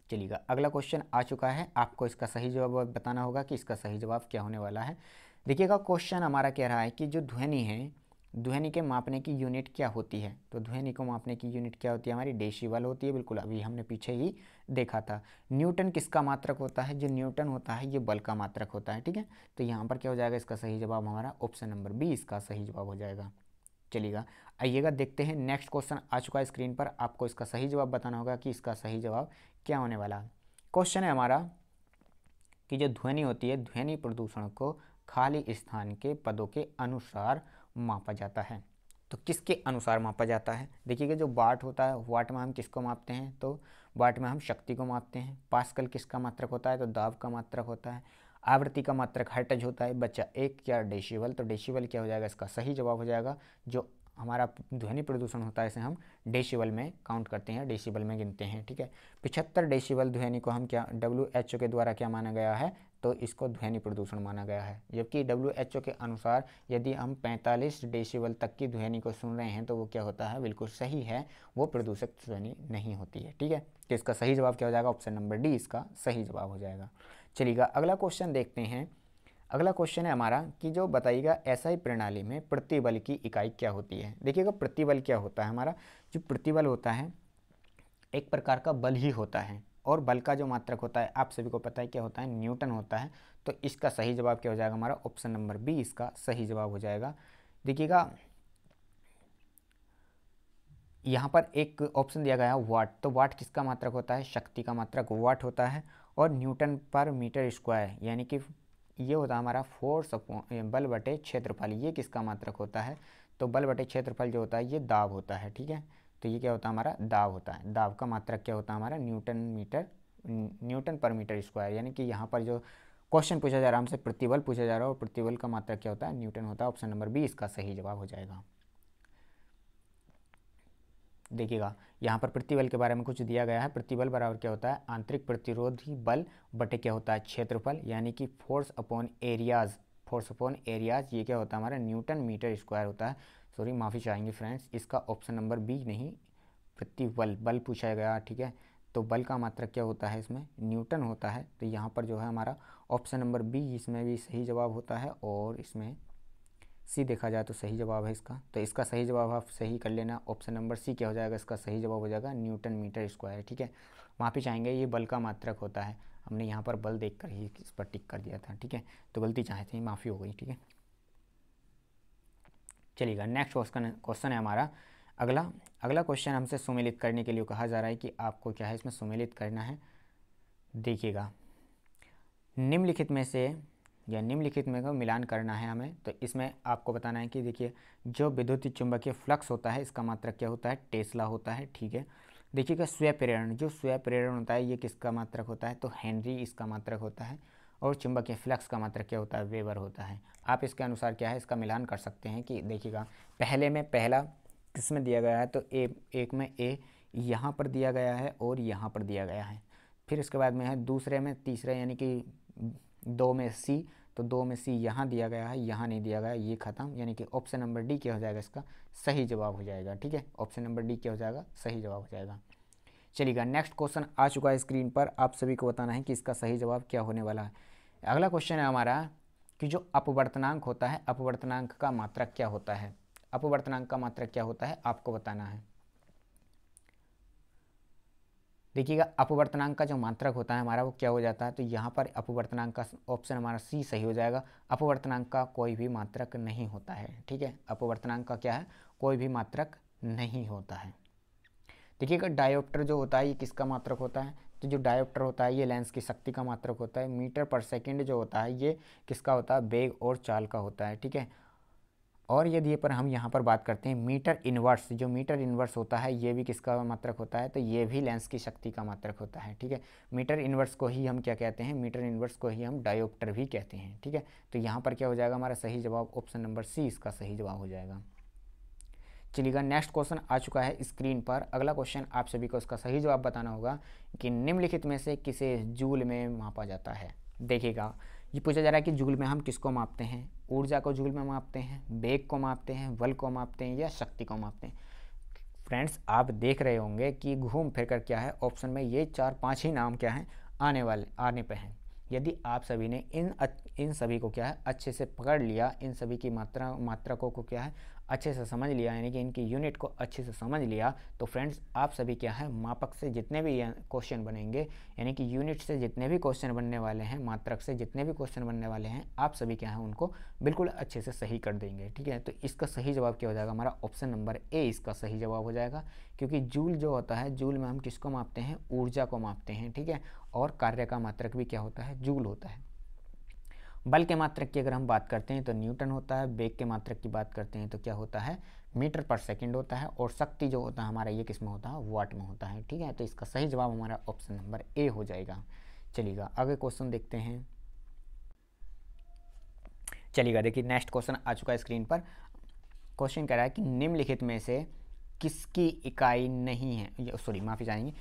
चलिएगा अगला क्वेश्चन आ चुका है, आपको इसका सही जवाब बताना होगा कि इसका सही जवाब क्या होने वाला है। देखिएगा क्वेश्चन हमारा कह रहा है कि जो ध्वनि है, ध्वनि के मापने की यूनिट क्या होती है। तो ध्वनि को मापने की यूनिट क्या होती है हमारी, डेसिबल होती है, बिल्कुल अभी हमने पीछे ही देखा था। न्यूटन किसका मात्रक होता है, जो न्यूटन होता है ये बल का मात्रक होता है, ठीक है। तो यहाँ पर क्या हो जाएगा, इसका सही जवाब हमारा ऑप्शन नंबर बी इसका सही जवाब हो जाएगा। चलिएगा आइएगा देखते हैं नेक्स्ट क्वेश्चन आ चुका है स्क्रीन पर, आपको इसका सही जवाब बताना होगा कि इसका सही जवाब क्या होने वाला है। क्वेश्चन है हमारा कि जो ध्वनि होती है, ध्वनि प्रदूषण को खाली स्थान के पदों के अनुसार मापा जाता है। तो किसके अनुसार मापा जाता है, देखिएगा जो वाट होता है, वाट में हम किसको मापते हैं, तो वाट में हम शक्ति को मापते हैं। पास्कल किसका मात्रक होता है, तो दाब का मात्रक होता है। आवृत्ति का मात्रक हर्ट्ज होता है, बच्चा एक क्या डेसिबल, तो डेसिबल क्या हो जाएगा, इसका सही जवाब हो जाएगा। जो हमारा ध्वनि प्रदूषण होता है इसे हम डेसिबल में काउंट करते हैं, डेसिबल में गिनते हैं, ठीक है। 75 डेसिबल ध्वनि को हम क्या WHO के द्वारा क्या माना गया है, तो इसको ध्वनि प्रदूषण माना गया है। जबकि WHO के अनुसार यदि हम 45 डेसिबल तक की ध्वनि को सुन रहे हैं तो वो क्या होता है, बिल्कुल सही है, वो प्रदूषक ध्वनि नहीं होती है, ठीक है। तो इसका सही जवाब क्या हो जाएगा, ऑप्शन नंबर डी इसका सही जवाब हो जाएगा। चलिएगा अगला क्वेश्चन देखते हैं। अगला क्वेश्चन है हमारा कि जो बताइएगा एसआई प्रणाली में प्रतिबल की इकाई क्या होती है। देखिएगा प्रतिबल क्या होता है, हमारा जो प्रतिबल होता है एक प्रकार का बल ही होता है, और बल का जो मात्रक होता है आप सभी को पता है क्या होता है, न्यूटन होता है। तो इसका सही जवाब क्या हो जाएगा, हमारा ऑप्शन नंबर बी इसका सही जवाब हो जाएगा। देखिएगा यहाँ पर एक ऑप्शन दिया गया है वाट, तो वाट किसका मात्रक होता है, शक्ति का मात्रक वाट होता है। और न्यूटन पर मीटर स्क्वायर यानी कि ये होता है हमारा फोर्स बल बटे क्षेत्रफल, ये किसका मात्रक होता है, तो बल बटे क्षेत्रफल जो होता है ये दाब होता है, ठीक है। तो ये क्या होता है, हमारा दाब होता है। दाब का मात्रक क्या होता है हमारा, न्यूटन पर मीटर स्क्वायर, यानी कि यहाँ पर जो क्वेश्चन पूछा जा रहा है हमसे प्रतिबल पूछा जा रहा है, और प्रतिबल का मात्रक क्या होता है, न्यूटन होता है। ऑप्शन नंबर बी इसका सही जवाब हो जाएगा। देखिएगा यहाँ पर प्रतिबल के बारे में कुछ दिया गया है। प्रतिबल बराबर क्या होता है, आंतरिक प्रतिरोधी बल बटे क्या होता है, क्षेत्रफल, यानी कि force upon areas, force upon areas ये क्या होता है हमारा, न्यूटन मीटर स्क्वायर होता है। सॉरी माफ़ी चाहेंगे फ्रेंड्स, इसका ऑप्शन नंबर बी नहीं, प्रतिबल बल पूछा गया, ठीक है। तो बल का मात्रक क्या होता है, इसमें न्यूटन होता है। तो यहाँ पर जो है हमारा ऑप्शन नंबर बी इसमें भी सही जवाब होता है, और इसमें सी देखा जाए तो सही जवाब है इसका। तो इसका सही जवाब आप सही कर लेना, ऑप्शन नंबर सी क्या हो जाएगा, इसका सही जवाब हो जाएगा न्यूटन मीटर स्क्वायर, ठीक है। माफ़ी चाहेंगे, ये बल का मात्रक होता है, हमने यहाँ पर बल देखकर ही इस पर टिक कर दिया था, ठीक है। तो गलती चाहे थे, माफ़ी हो गई, ठीक है। चलिएगा नेक्स्ट क्वेश्चन है हमारा अगला क्वेश्चन हमसे सुमेलित करने के लिए कहा जा रहा है कि आपको क्या है इसमें सुमेलित करना है। देखिएगा निम्नलिखित में से या निम्नलिखित में का मिलान करना है हमें। तो इसमें आपको बताना है कि देखिए जो विद्युत चुंबकीय फ्लक्स होता है इसका मात्रक क्या होता है, टेस्ला होता है, ठीक है। देखिएगा स्वयं प्रेरण, जो स्वयं प्रेरण होता है ये किसका मात्रक होता है, तो हेनरी इसका मात्रक होता है। और चुंबकीय फ्लक्स का मात्रक क्या होता है, वेबर होता है। आप इसके अनुसार क्या है इसका मिलान कर सकते हैं कि देखिएगा पहला किसमें दिया गया है, तो एक में ए यहाँ पर दिया गया है और यहाँ पर दिया गया है। फिर इसके बाद में है दूसरे में तीसरे यानी कि 2 में सी, तो 2 में सी यहाँ दिया गया है, यहाँ नहीं दिया गया, ये खत्म, यानी कि ऑप्शन नंबर डी क्या हो जाएगा, इसका सही जवाब हो जाएगा, ठीक है। ऑप्शन नंबर डी क्या हो जाएगा, सही जवाब हो जाएगा। चलिएगा नेक्स्ट क्वेश्चन आ चुका है स्क्रीन पर, आप सभी को बताना है कि इसका सही जवाब क्या होने वाला है। अगला क्वेश्चन है हमारा कि जो अपवर्तनांक होता है, अपवर्तनांक का मात्रक क्या होता है, अपवर्तनांक का मात्रक क्या होता है आपको बताना है। देखिएगा अपवर्तनांक का जो मात्रक होता है हमारा वो क्या हो जाता है, तो यहाँ पर अपवर्तनांक का ऑप्शन हमारा सी सही हो जाएगा। अपवर्तनांक का कोई भी मात्रक नहीं होता है, ठीक है। अपवर्तनांक का क्या है, कोई भी मात्रक नहीं होता है। देखिएगा डायोप्टर जो होता है ये किसका मात्रक होता है, तो जो डायोप्टर होता है ये लेंस की शक्ति का मात्रक होता है। मीटर पर सेकेंड जो होता है ये किसका होता है, वेग और चाल का होता है, ठीक है। और यदि पर हम यहाँ पर बात करते हैं मीटर इन्वर्स, जो मीटर इन्वर्स होता है ये भी किसका मात्रक होता है, तो ये भी लेंस की शक्ति का मात्रक होता है, ठीक है। मीटर इन्वर्स को ही हम क्या कहते हैं, मीटर इन्वर्स को ही हम डायोप्टर भी कहते हैं, ठीक है। तो यहाँ पर क्या हो जाएगा हमारा सही जवाब, ऑप्शन नंबर सी इसका सही जवाब हो जाएगा। चलिएगा नेक्स्ट क्वेश्चन आ चुका है स्क्रीन पर। अगला क्वेश्चन आप सभी को इसका सही जवाब बताना होगा कि निम्नलिखित में से किसे जूल में मापा जाता है। देखिएगा ये पूछा जा रहा है कि जूल में हम किसको मापते हैं, ऊर्जा को जूल में मापते हैं, वेग को मापते हैं, बल को मापते हैं, या शक्ति को मापते हैं। फ्रेंड्स आप देख रहे होंगे कि घूम फिर कर क्या है ऑप्शन में ये 4-5 ही नाम क्या हैं आने पे हैं। यदि आप सभी ने इन सभी को क्या है अच्छे से पकड़ लिया, इन सभी की मात्रकों को क्या है अच्छे से समझ लिया, यानी कि इनकी यूनिट को अच्छे से समझ लिया, तो फ्रेंड्स आप सभी क्या है मापक से जितने भी क्वेश्चन बनेंगे, यानी कि यूनिट से जितने भी क्वेश्चन बनने वाले हैं, मात्रक से जितने भी क्वेश्चन बनने वाले हैं, आप सभी क्या है उनको बिल्कुल अच्छे से सही कर देंगे, ठीक है। तो इसका सही जवाब क्या हो जाएगा हमारा, ऑप्शन नंबर ए इसका सही जवाब हो जाएगा। क्योंकि जूल जो होता है, जूल में हम किसको मापते हैं, ऊर्जा को मापते हैं, ठीक है। और कार्य का मात्रक भी क्या होता है, जूल होता है। बल के मात्रक की अगर हम बात करते हैं तो न्यूटन होता है, वेग के मात्रक की बात करते हैं तो क्या होता है, मीटर पर सेकंड होता है, और शक्ति जो होता है हमारा ये किस में होता है, वाट में होता है, ठीक है। तो इसका सही जवाब हमारा ऑप्शन नंबर ए हो जाएगा। चलिएगा आगे क्वेश्चन देखते हैं। चलिएगा, देखिए नेक्स्ट क्वेश्चन आ चुका है स्क्रीन पर। क्वेश्चन कह रहा है कि निम्नलिखित में से किसकी इकाई नहीं है, सॉरी माफ़ी चाहेंगे,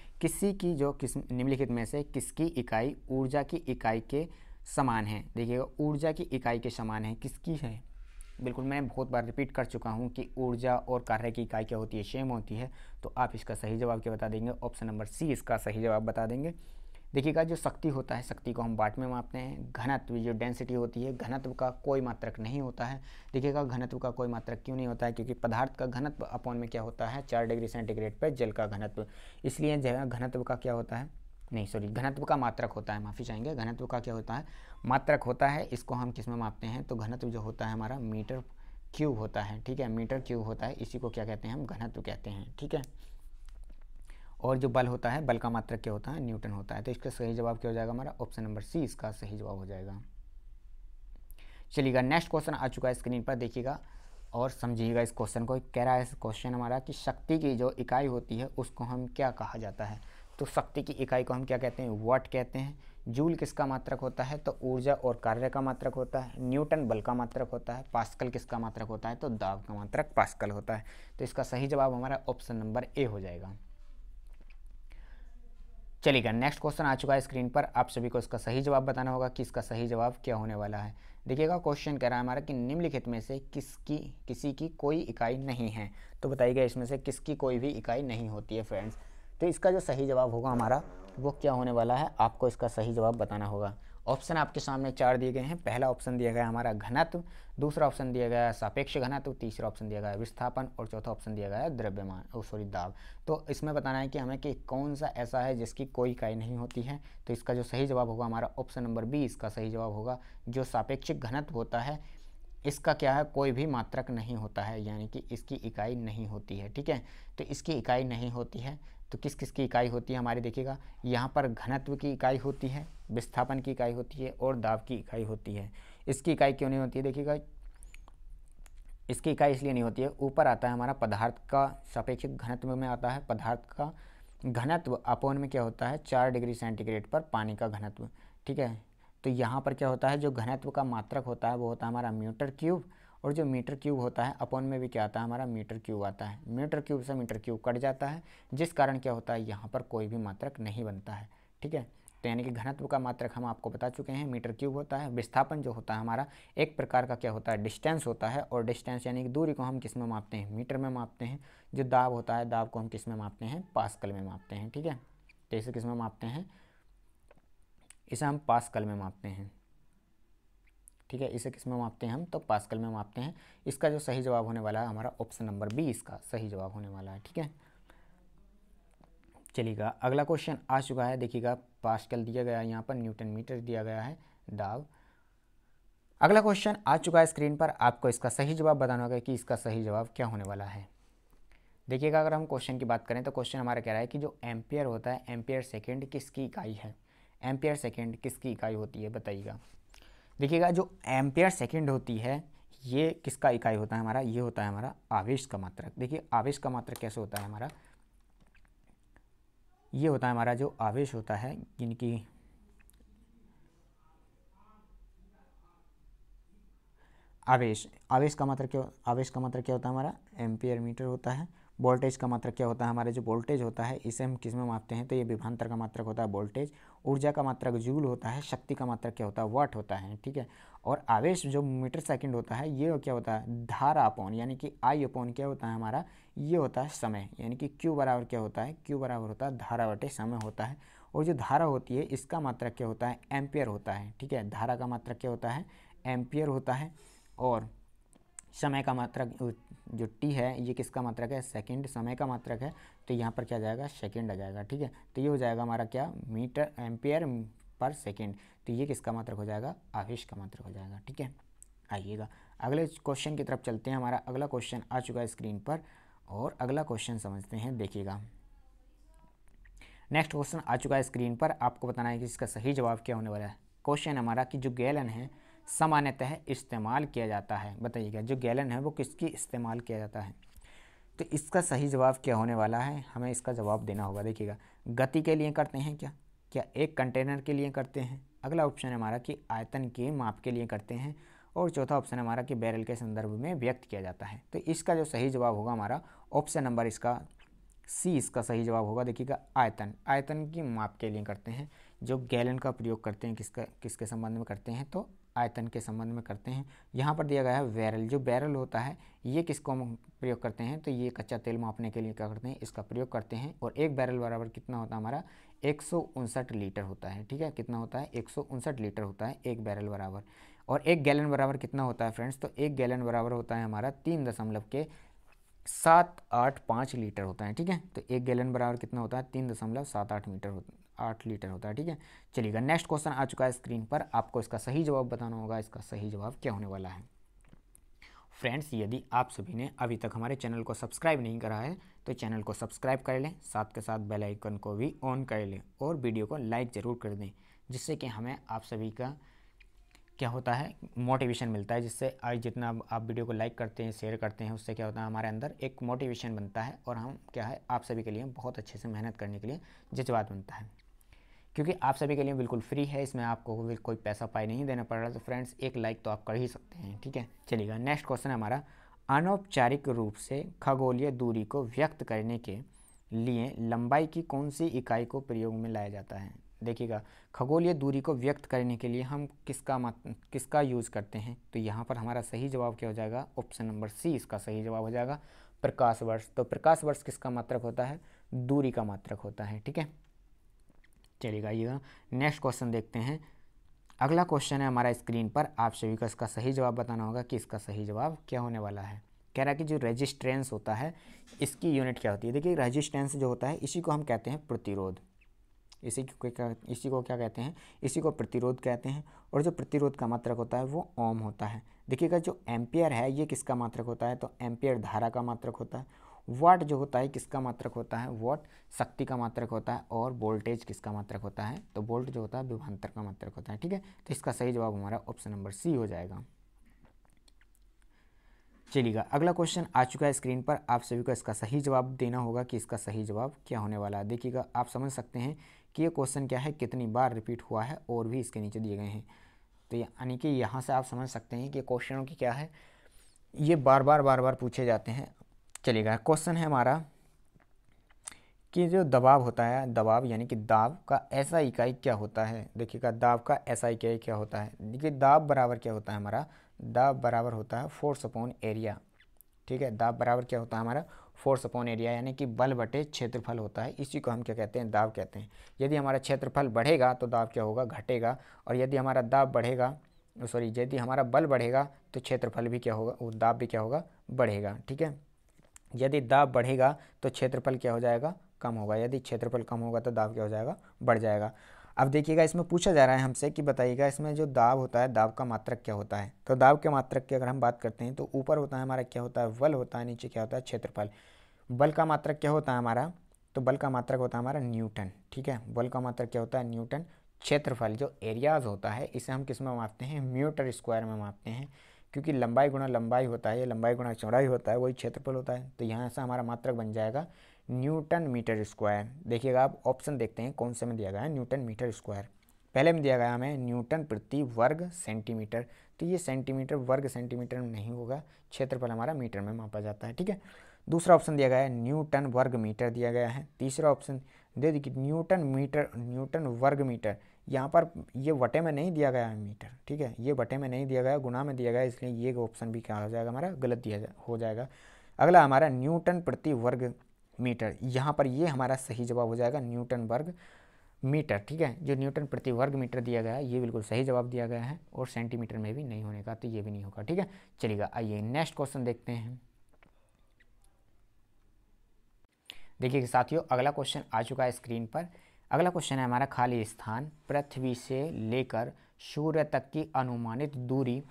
निम्नलिखित में से किसकी इकाई ऊर्जा की इकाई के समान है। देखिएगा, ऊर्जा की इकाई के समान है, किसकी है। बिल्कुल, मैं बहुत बार रिपीट कर चुका हूँ कि ऊर्जा और कार्य की इकाई क्या होती है, सेम होती है। तो आप इसका सही जवाब क्या बता देंगे, ऑप्शन नंबर सी इसका सही जवाब बता देंगे। देखिएगा, जो शक्ति होता है, शक्ति को हम वाट में मापते हैं। घनत्व, जो डेंसिटी होती है, घनत्व का कोई मात्रक नहीं होता है। देखिएगा, घनत्व का कोई मात्रक क्यों नहीं होता है, क्योंकि पदार्थ का घनत्व अपॉन में क्या होता है, 4 डिग्री सेंटीग्रेड पर जल का घनत्व। इसलिए जो है घनत्व का क्या होता है, नहीं सॉरी, घनत्व का मात्रक होता है, माफ़ी चाहेंगे, घनत्व का क्या होता है, मात्रक होता है। इसको हम किस में मापते हैं, तो घनत्व जो होता है हमारा मीटर क्यूब होता है, ठीक है, मीटर क्यूब होता है। इसी को क्या कहते हैं, हम घनत्व कहते हैं, ठीक है। और जो बल होता है, बल का मात्रक क्या होता है, न्यूटन होता है। तो इसका सही जवाब क्या हो जाएगा हमारा, ऑप्शन नंबर सी इसका सही जवाब हो जाएगा। चलिएगा, नेक्स्ट क्वेश्चन आ चुका है स्क्रीन पर, देखिएगा और समझिएगा इस क्वेश्चन को। कह रहा है इस क्वेश्चन हमारा कि शक्ति की जो इकाई होती है उसको हम क्या कहा जाता है। तो शक्ति की इकाई को हम क्या कहते हैं, वाट कहते हैं। जूल किसका मात्रक होता है, तो ऊर्जा और कार्य का मात्रक होता है। न्यूटन बल का मात्रक होता है। पास्कल किसका मात्रक होता है, तो दाब का मात्रक पास्कल होता है। तो इसका सही जवाब हमारा ऑप्शन नंबर ए हो जाएगा। चलिएगा, नेक्स्ट क्वेश्चन आ चुका है स्क्रीन पर। आप सभी को इसका सही जवाब बताना होगा कि इसका सही जवाब क्या होने वाला है। देखिएगा, क्वेश्चन कह रहा है हमारा कि निम्नलिखित में से किसी की कोई इकाई नहीं है। तो बताइएगा, इसमें से किसकी कोई भी इकाई नहीं होती है फ्रेंड्स। तो इसका जो सही जवाब होगा हमारा वो क्या होने वाला है, आपको इसका सही जवाब बताना होगा। ऑप्शन आपके सामने 4 दिए गए हैं। पहला ऑप्शन दिया गया है हमारा घनत्व, दूसरा ऑप्शन दिया गया है सापेक्ष घनत्व, तीसरा ऑप्शन दिया गया है विस्थापन और चौथा ऑप्शन दिया गया है द्रव्यमान दाब। तो इसमें बताना है कि हमें कि कौन सा ऐसा है जिसकी कोई इकाई नहीं होती है। तो इसका जो सही जवाब होगा हमारा ऑप्शन नंबर बी इसका सही जवाब होगा। जो सापेक्षिक घनत्व होता है इसका क्या है, कोई भी मात्रक नहीं होता है, यानी कि इसकी इकाई नहीं होती है, ठीक है। तो इसकी इकाई नहीं होती है, तो किस किस की इकाई होती है हमारी, देखिएगा यहाँ पर घनत्व की इकाई होती है, विस्थापन की इकाई होती है और दाब की इकाई होती है। इसकी इकाई क्यों नहीं होती है, देखिएगा इसकी इकाई इसलिए नहीं होती है, ऊपर आता है हमारा पदार्थ का सापेक्षिक घनत्व में आता है पदार्थ का घनत्व अपॉन में क्या होता है 4 डिग्री सेंटीग्रेड पर पानी का घनत्व, ठीक है। तो यहाँ पर क्या होता है, जो घनत्व का मात्रक होता है वो होता है हमारा मीटर क्यूब, और जो मीटर क्यूब होता है अपॉन में भी क्या आता है हमारा मीटर क्यूब आता है। मीटर क्यूब से मीटर क्यूब कट जाता है, जिस कारण क्या होता है यहाँ पर कोई भी मात्रक नहीं बनता है, ठीक है। तो यानी कि घनत्व का मात्रक हम आपको बता चुके हैं, मीटर क्यूब होता है। विस्थापन जो होता है हमारा एक प्रकार का क्या होता है, डिस्टेंस होता है, और डिस्टेंस यानी कि दूरी को हम किस में मापते हैं, मीटर में मापते हैं। जो दाब होता है, दाब को हम किस में मापते हैं, पास्कल में मापते हैं, ठीक है। तो इसे किस में मापते हैं, इसे हम पास्कल में मापते हैं, ठीक है। इसे किस में मापते हैं हम, तो पास्कल में मापते हैं। इसका जो सही जवाब होने वाला है हमारा ऑप्शन नंबर बी इसका सही जवाब होने वाला है, ठीक है। चलिएगा, अगला क्वेश्चन आ चुका है, देखिएगा पास्कल दिया गया है यहाँ पर, न्यूटन मीटर दिया गया है, दाब। अगला क्वेश्चन आ चुका है स्क्रीन पर, आपको इसका सही जवाब बताना होगा कि इसका सही जवाब क्या होने वाला है। देखिएगा, अगर हम क्वेश्चन की बात करें तो क्वेश्चन हमारा कह रहा है कि जो एम्पियर होता है, एम्पियर सेकेंड किसकी इकाई है। एम्पियर सेकेंड किसकी इकाई होती है, बताइएगा। देखिएगा, जो एम्पियर सेकेंड होती है ये किसका इकाई होता है हमारा, ये होता है हमारा आवेश का मात्रक। देखिए आवेश का मात्रक कैसे होता है हमारा, ये होता है हमारा जो आवेश होता है, जिनकी आवेश का मात्रक क्या होता है हमारा, एम्पियर मीटर होता है। वोल्टेज का मात्रक क्या होता है हमारे, जो वोल्टेज होता है इसे हम किस में मापते हैं, तो ये विभवांतर का मात्रक होता है वोल्टेज। ऊर्जा का मात्रक जूल होता है। शक्ति का मात्रक क्या होता है, वाट होता है, ठीक है। और आवेश जो मीटर सेकंड होता है ये क्या होता है, धारा अपॉन, यानी कि आई अपॉन क्या होता है हमारा, ये होता है समय, यानी कि क्यू बराबर क्या होता है, क्यू बराबर होता है धारा बटे समय होता है। और जो धारा होती है इसका मात्रक क्या होता है, एम्पियर होता है, ठीक है। धारा का मात्रक क्या होता है, एम्पियर होता है। और समय का मात्रक जो टी है ये किसका मात्रक है, सेकंड समय का मात्रक है। तो यहाँ पर क्या जाएगा, सेकंड आ जाएगा, ठीक है। तो ये हो जाएगा हमारा क्या, मीटर एम्पियर पर सेकंड। तो ये किसका मात्रक हो जाएगा, आवेश का मात्रक हो जाएगा, ठीक है। आइएगा अगले क्वेश्चन की तरफ चलते हैं। हमारा अगला क्वेश्चन आ चुका है स्क्रीन पर, और अगला क्वेश्चन समझते हैं, देखिएगा। नेक्स्ट क्वेश्चन आ चुका है स्क्रीन पर, आपको बताना है कि इसका सही जवाब क्या होने वाला है। क्वेश्चन हमारा कि जो गैलन है सामान्यतः इस्तेमाल किया जाता है, बताइएगा जो गैलन है वो किसकी इस्तेमाल किया जाता है। तो इसका सही जवाब क्या होने वाला है, हमें इसका जवाब देना होगा। देखिएगा, गति के लिए करते हैं क्या एक कंटेनर के लिए करते हैं। अगला ऑप्शन है हमारा कि आयतन के माप के लिए करते हैं। और चौथा ऑप्शन हमारा कि बैरल के संदर्भ में व्यक्त किया जाता है। तो इसका जो सही जवाब होगा हमारा ऑप्शन नंबर इसका सी इसका सही जवाब होगा। देखिएगा आयतन, आयतन की माप के लिए करते हैं, जो गैलन का प्रयोग करते हैं किसके संबंध में करते हैं, तो आयतन के संबंध में करते हैं। यहाँ पर दिया गया है बैरल, जो बैरल होता है ये किसको हम प्रयोग करते हैं, तो ये कच्चा तेल मापने के लिए क्या करते हैं, इसका प्रयोग करते हैं। और एक बैरल बराबर कितना होता है हमारा 159 लीटर होता है। ठीक है, कितना होता है 159 लीटर होता है एक बैरल बराबर। और एक गैलन बराबर कितना होता है फ्रेंड्स, तो एक गैलन बराबर होता है हमारा 3.785 लीटर होता है। ठीक है, तो एक गैलन बराबर कितना होता है 3.78 लीटर होता है। ठीक है, चलिएगा नेक्स्ट क्वेश्चन आ चुका है स्क्रीन पर, आपको इसका सही जवाब बताना होगा। इसका सही जवाब क्या होने वाला है फ्रेंड्स, यदि आप सभी ने अभी तक हमारे चैनल को सब्सक्राइब नहीं करा है तो चैनल को सब्सक्राइब कर लें, साथ के साथ बेल आइकन को भी ऑन कर लें और वीडियो को लाइक ज़रूर कर दें, जिससे कि हमें आप सभी का क्या होता है मोटिवेशन मिलता है। जिससे आज जितना आप वीडियो को लाइक करते हैं, शेयर करते हैं, उससे क्या होता है हमारे अंदर एक मोटिवेशन बनता है और हम क्या है आप सभी के लिए बहुत अच्छे से मेहनत करने के लिए जज्बात बनता है, क्योंकि आप सभी के लिए बिल्कुल फ्री है, इसमें आपको कोई पैसा पाई नहीं देना पड़ रहा। तो फ्रेंड्स एक लाइक तो आप कर ही सकते हैं। ठीक है, चलिएगा नेक्स्ट क्वेश्चन है हमारा, अनौपचारिक रूप से खगोलीय दूरी को व्यक्त करने के लिए लंबाई की कौन सी इकाई को प्रयोग में लाया जाता है। देखिएगा खगोलीय दूरी को व्यक्त करने के लिए हम किसका यूज़ करते हैं, तो यहाँ पर हमारा सही जवाब क्या हो जाएगा, ऑप्शन नंबर सी इसका सही जवाब हो जाएगा, प्रकाश वर्ष। तो प्रकाश वर्ष किसका मात्रक होता है, दूरी का मात्रक होता है। ठीक है, चलिएगा ये नेक्स्ट क्वेश्चन देखते हैं। अगला क्वेश्चन है हमारा स्क्रीन पर, आप सभी को इसका सही जवाब बताना होगा कि इसका सही जवाब क्या होने वाला है। कह रहा है कि जो रेजिस्टेंस होता है इसकी यूनिट क्या होती है। देखिए रेजिस्टेंस जो होता है इसी को हम कहते हैं प्रतिरोध, इसी को क्या कहते हैं, इसी को प्रतिरोध कहते हैं। और जो प्रतिरोध का मात्रक होता है वो ओम होता है। देखिएगा जो एम्पियर है ये किसका मात्रक होता है, तो एम्पियर धारा का मात्रक होता है। वाट जो होता है किसका मात्रक होता है, वाट शक्ति का मात्रक होता है। और वोल्टेज किसका मात्रक होता है, तो वोल्ट जो होता है विभवांतर का मात्रक होता है। ठीक है, तो इसका सही जवाब हमारा ऑप्शन नंबर सी हो जाएगा। चलिएगा अगला क्वेश्चन आ चुका है स्क्रीन पर, आप सभी को इसका सही जवाब देना होगा कि इसका सही जवाब क्या होने वाला है। देखिएगा आप समझ सकते हैं कि ये क्वेश्चन क्या है, कितनी बार रिपीट हुआ है और भी इसके नीचे दिए गए हैं। तो यानी कि यहाँ से आप समझ सकते हैं कि क्वेश्चनों की क्या है, ये बार बार पूछे जाते हैं। चलिएगा क्वेश्चन है हमारा कि जो दबाव होता है, दबाव यानी कि दाब का ऐसा इकाई क्या होता है। देखिएगा दाब का ऐसा इकाई क्या होता है, देखिए दाब बराबर क्या होता है हमारा, दाब बराबर होता है फोर्स अपॉन एरिया। ठीक है, दाब बराबर क्या होता है हमारा फोर्स अपॉन एरिया, यानी कि बल बटे क्षेत्रफल होता है। इसी को हम क्या कहते हैं, दाब कहते हैं। यदि हमारा क्षेत्रफल बढ़ेगा तो दाब क्या होगा, घटेगा। और यदि हमारा दाब बढ़ेगा यदि हमारा बल बढ़ेगा तो क्षेत्रफल भी क्या होगा, वो दाब भी क्या होगा, बढ़ेगा। ठीक है, यदि दाब बढ़ेगा तो क्षेत्रफल क्या हो जाएगा, कम होगा। यदि क्षेत्रफल कम होगा तो दाब क्या हो जाएगा, बढ़ जाएगा। अब देखिएगा इसमें पूछा जा रहा है हमसे कि बताइएगा इसमें जो दाब होता है दाब का मात्रक क्या होता है। तो दाब के मात्रक की अगर हम बात करते हैं तो ऊपर होता है हमारा क्या होता है, बल होता है, नीचे क्या होता है, क्षेत्रफल। बल का मात्रक क्या होता है हमारा, तो बल का मात्रक होता है हमारा न्यूटन। ठीक है, बल का मात्रक क्या होता है, न्यूटन। क्षेत्रफल जो एरियाज होता है इसे हम किस में मापते हैं, मीटर स्क्वायर में मापते हैं, क्योंकि लंबाई गुणा लंबाई होता है, ये लंबाई गुणा चौड़ाई होता है, वही क्षेत्रफल होता है। तो यहाँ से हमारा मात्रक बन जाएगा न्यूटन मीटर स्क्वायर। देखिएगा आप ऑप्शन देखते हैं कौन से में दिया गया है, न्यूटन मीटर स्क्वायर। पहले में दिया गया हमें न्यूटन प्रति वर्ग सेंटीमीटर, तो ये सेंटीमीटर वर्ग सेंटीमीटर में नहीं होगा, क्षेत्रफल हमारा मीटर में मापा जाता है। ठीक है, दूसरा ऑप्शन दिया गया है न्यूटन वर्ग मीटर दिया गया है। तीसरा ऑप्शन दे दी कि न्यूटन वर्ग मीटर, यहाँ पर ये वटे में नहीं दिया गया है मीटर। ठीक है, ये वटे में नहीं दिया गया, गुना में दिया गया, इसलिए ये ऑप्शन भी क्या हो जाएगा हमारा, गलत हो जाएगा। अगला हमारा न्यूटन प्रति वर्ग मीटर, यहाँ पर ये हमारा सही जवाब हो जाएगा न्यूटन वर्ग मीटर। ठीक है, जो न्यूटन प्रति वर्ग मीटर दिया गया है ये बिल्कुल सही जवाब दिया गया है, और सेंटीमीटर में भी नहीं होने का, तो ये भी नहीं होगा। ठीक है, चलिएगा आइए नेक्स्ट क्वेश्चन देखते हैं। देखिए साथियों अगला क्वेश्चन आ चुका है स्क्रीन पर। अगला क्वेश्चन है हमारा, खाली स्थान पृथ्वी से लेकर सूर्य तक की अनुमानित दूरी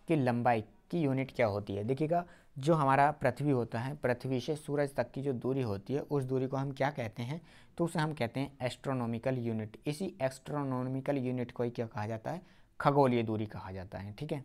की लंबाई की यूनिट क्या होती है। देखिएगा जो हमारा पृथ्वी होता है, पृथ्वी से सूरज तक की जो दूरी होती है उस दूरी को हम क्या कहते हैं, तो उसे हम कहते हैं एस्ट्रोनॉमिकल यूनिट। इसी एस्ट्रोनॉमिकल यूनिट को ही क्या कहा जाता है, खगोलीय दूरी कहा जाता है। ठीक है,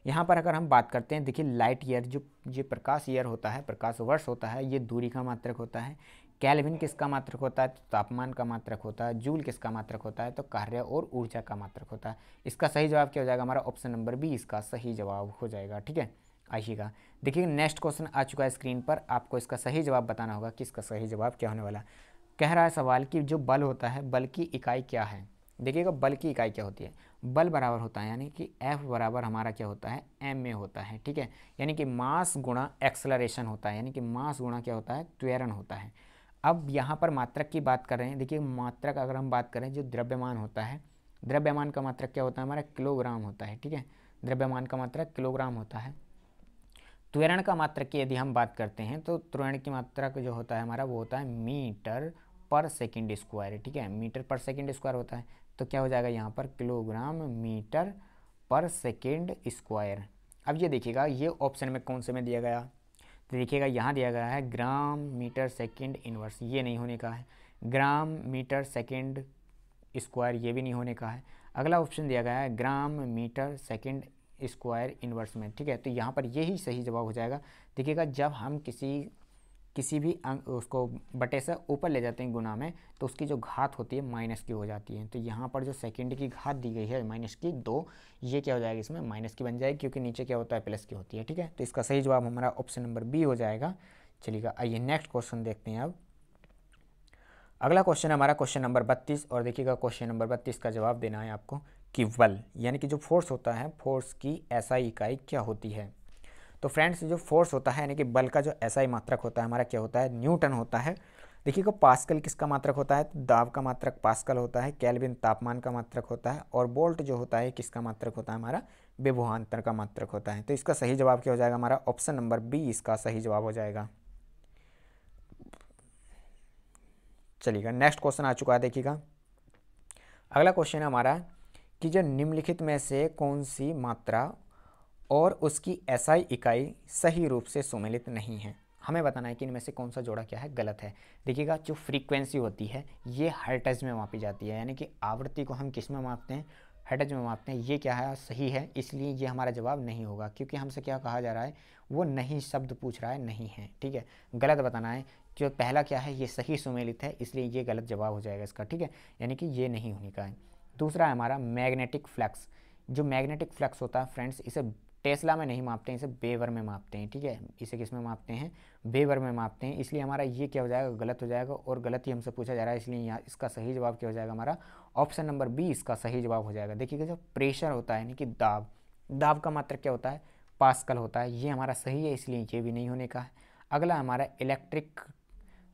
यहाँ पर अगर हम बात करते हैं, देखिए लाइट ईयर जो ये प्रकाश ईयर होता है, प्रकाश वर्ष होता है, ये दूरी का मात्रक होता है। केल्विन किसका मात्रक होता है? तो तापमान का मात्रक होता है। जूल किसका मात्रक होता है? तो कार्य और ऊर्जा का मात्रक होता है। इसका सही जवाब क्या हो जाएगा हमारा? ऑप्शन नंबर बी इसका सही जवाब हो जाएगा। ठीक है, आइएगा देखिए नेक्स्ट क्वेश्चन आ चुका है स्क्रीन पर। आपको इसका सही जवाब बताना होगा कि इसका सही जवाब क्या होने वाला है। कह रहा है सवाल कि जो बल होता है, बल की इकाई क्या है? देखिएगा बल की इकाई क्या होती है? बल बराबर होता है यानी कि F बराबर हमारा क्या होता है? m में होता है। ठीक है, यानी कि मास गुणा एक्सलरेशन होता है, यानी कि मास गुणा क्या होता है? त्वरण होता है। अब यहाँ पर मात्रक की बात कर रहे हैं। देखिए मात्रक अगर हम बात करें, जो द्रव्यमान होता है, द्रव्यमान का मात्रक क्या होता है हमारा? किलोग्राम होता है। ठीक है, द्रव्यमान का मात्रक किलोग्राम होता है। त्वरण का मात्रक की यदि हम बात करते हैं तो त्वरण की मात्रक जो होता है हमारा वो होता है मीटर पर सेकंड स्क्वायर। ठीक है, मीटर पर सेकंड स्क्वायर होता है, तो क्या हो जाएगा यहाँ पर? किलोग्राम मीटर पर सेकंड स्क्वायर। अब ये देखिएगा ये ऑप्शन में कौन से में दिया गया? तो देखिएगा यहाँ दिया गया है ग्राम मीटर सेकंड इनवर्स, ये नहीं होने का है। ग्राम मीटर सेकंड स्क्वायर, ये भी नहीं होने का है। अगला ऑप्शन दिया गया है gram metre second square inverse में। ठीक है, तो यहाँ पर यही सही जवाब हो जाएगा। देखिएगा जब हम किसी भी अंक उसको बटे से ऊपर ले जाते हैं गुना में, तो उसकी जो घात होती है माइनस की हो जाती है। तो यहाँ पर जो सेकंड की घात दी गई है माइनस की 2, ये क्या हो जाएगा? इसमें माइनस की बन जाएगी, क्योंकि नीचे क्या होता है? प्लस की होती है। ठीक है, तो इसका सही जवाब हमारा ऑप्शन नंबर बी हो जाएगा। चलिएगा आइए नेक्स्ट क्वेश्चन देखते हैं। अब अगला क्वेश्चन है हमारा क्वेश्चन नंबर 32, और देखिएगा क्वेश्चन नंबर 32 का जवाब देना है आपको कि बल यानी कि जो फोर्स होता है, फोर्स की एसआई इकाई क्या होती है? तो फ्रेंड्स जो फोर्स होता है यानी कि बल का जो एसआई मात्रक होता है हमारा क्या होता है? न्यूटन होता है। देखिएगा पास्कल किसका मात्रक होता है? तो दाब का मात्रक पास्कल होता है। केल्विन तापमान का मात्रक होता है। और वोल्ट जो होता है किसका मात्रक होता है? हमारा विभवांतर का मात्रक होता है। तो इसका सही जवाब क्या हो जाएगा हमारा? ऑप्शन नंबर बी इसका सही जवाब हो जाएगा। चलिएगा नेक्स्ट क्वेश्चन आ चुका है। देखिएगा अगला क्वेश्चन है हमारा कि जो निम्नलिखित में से कौन सी मात्रा और उसकी एसआई इकाई सही रूप से सुमेलित नहीं है? हमें बताना है कि इनमें से कौन सा जोड़ा क्या है? गलत है। देखिएगा जो फ्रीक्वेंसी होती है ये हर्ट्ज में मापी जाती है, यानी कि आवृत्ति को हम किस में मापते हैं? हर्ट्ज में मापते हैं। ये क्या है? सही है, इसलिए ये हमारा जवाब नहीं होगा, क्योंकि हमसे क्या कहा जा रहा है? वो नहीं शब्द पूछ रहा है, नहीं है। ठीक है, गलत बताना है। जो पहला क्या है? ये सही सुमेलित है, इसलिए ये गलत जवाब हो जाएगा इसका। ठीक है, यानी कि ये नहीं होने का है। दूसरा है हमारा मैग्नेटिक फ्लक्स। जो मैग्नेटिक फ्लक्स होता है फ्रेंड्स, इसे टेस्ला में नहीं मापते हैं, इसे वेबर में मापते हैं। ठीक है, इसे किस में मापते हैं? वेबर में मापते हैं, इसलिए हमारा ये क्या हो जाएगा? गलत हो जाएगा, और गलत ही हमसे पूछा जा रहा है, इसलिए यहाँ इसका सही जवाब क्या हो जाएगा हमारा? ऑप्शन नंबर बी इसका सही जवाब हो जाएगा। देखिएगा जो प्रेशर होता है यानी कि दाब, दाब का मात्रक क्या होता है? पास्कल होता है। ये हमारा सही है, इसलिए ये भी नहीं होने का है। अगला हमारा इलेक्ट्रिक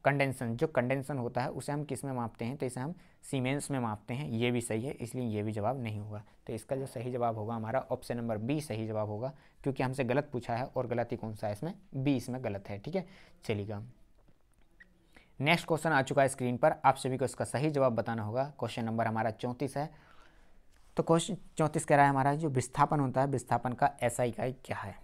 कंडेंसन, जो कंडेंसन होता है उसे हम किस में मापते हैं? तो इसे हम सीमेंस में मापते हैं। ये भी सही है, इसलिए ये भी जवाब नहीं होगा। तो इसका जो सही जवाब होगा हमारा ऑप्शन नंबर बी सही जवाब होगा, क्योंकि हमसे गलत पूछा है, और गलत ही कौन सा है इसमें? बी इसमें गलत है। ठीक है, चलिएगा नेक्स्ट क्वेश्चन आ चुका है स्क्रीन पर। आप सभी को इसका सही जवाब बताना होगा। क्वेश्चन नंबर हमारा 34 है। तो क्वेश्चन 34 कह रहा है हमारा जो विस्थापन होता है, विस्थापन का एसआई इकाई क्या है?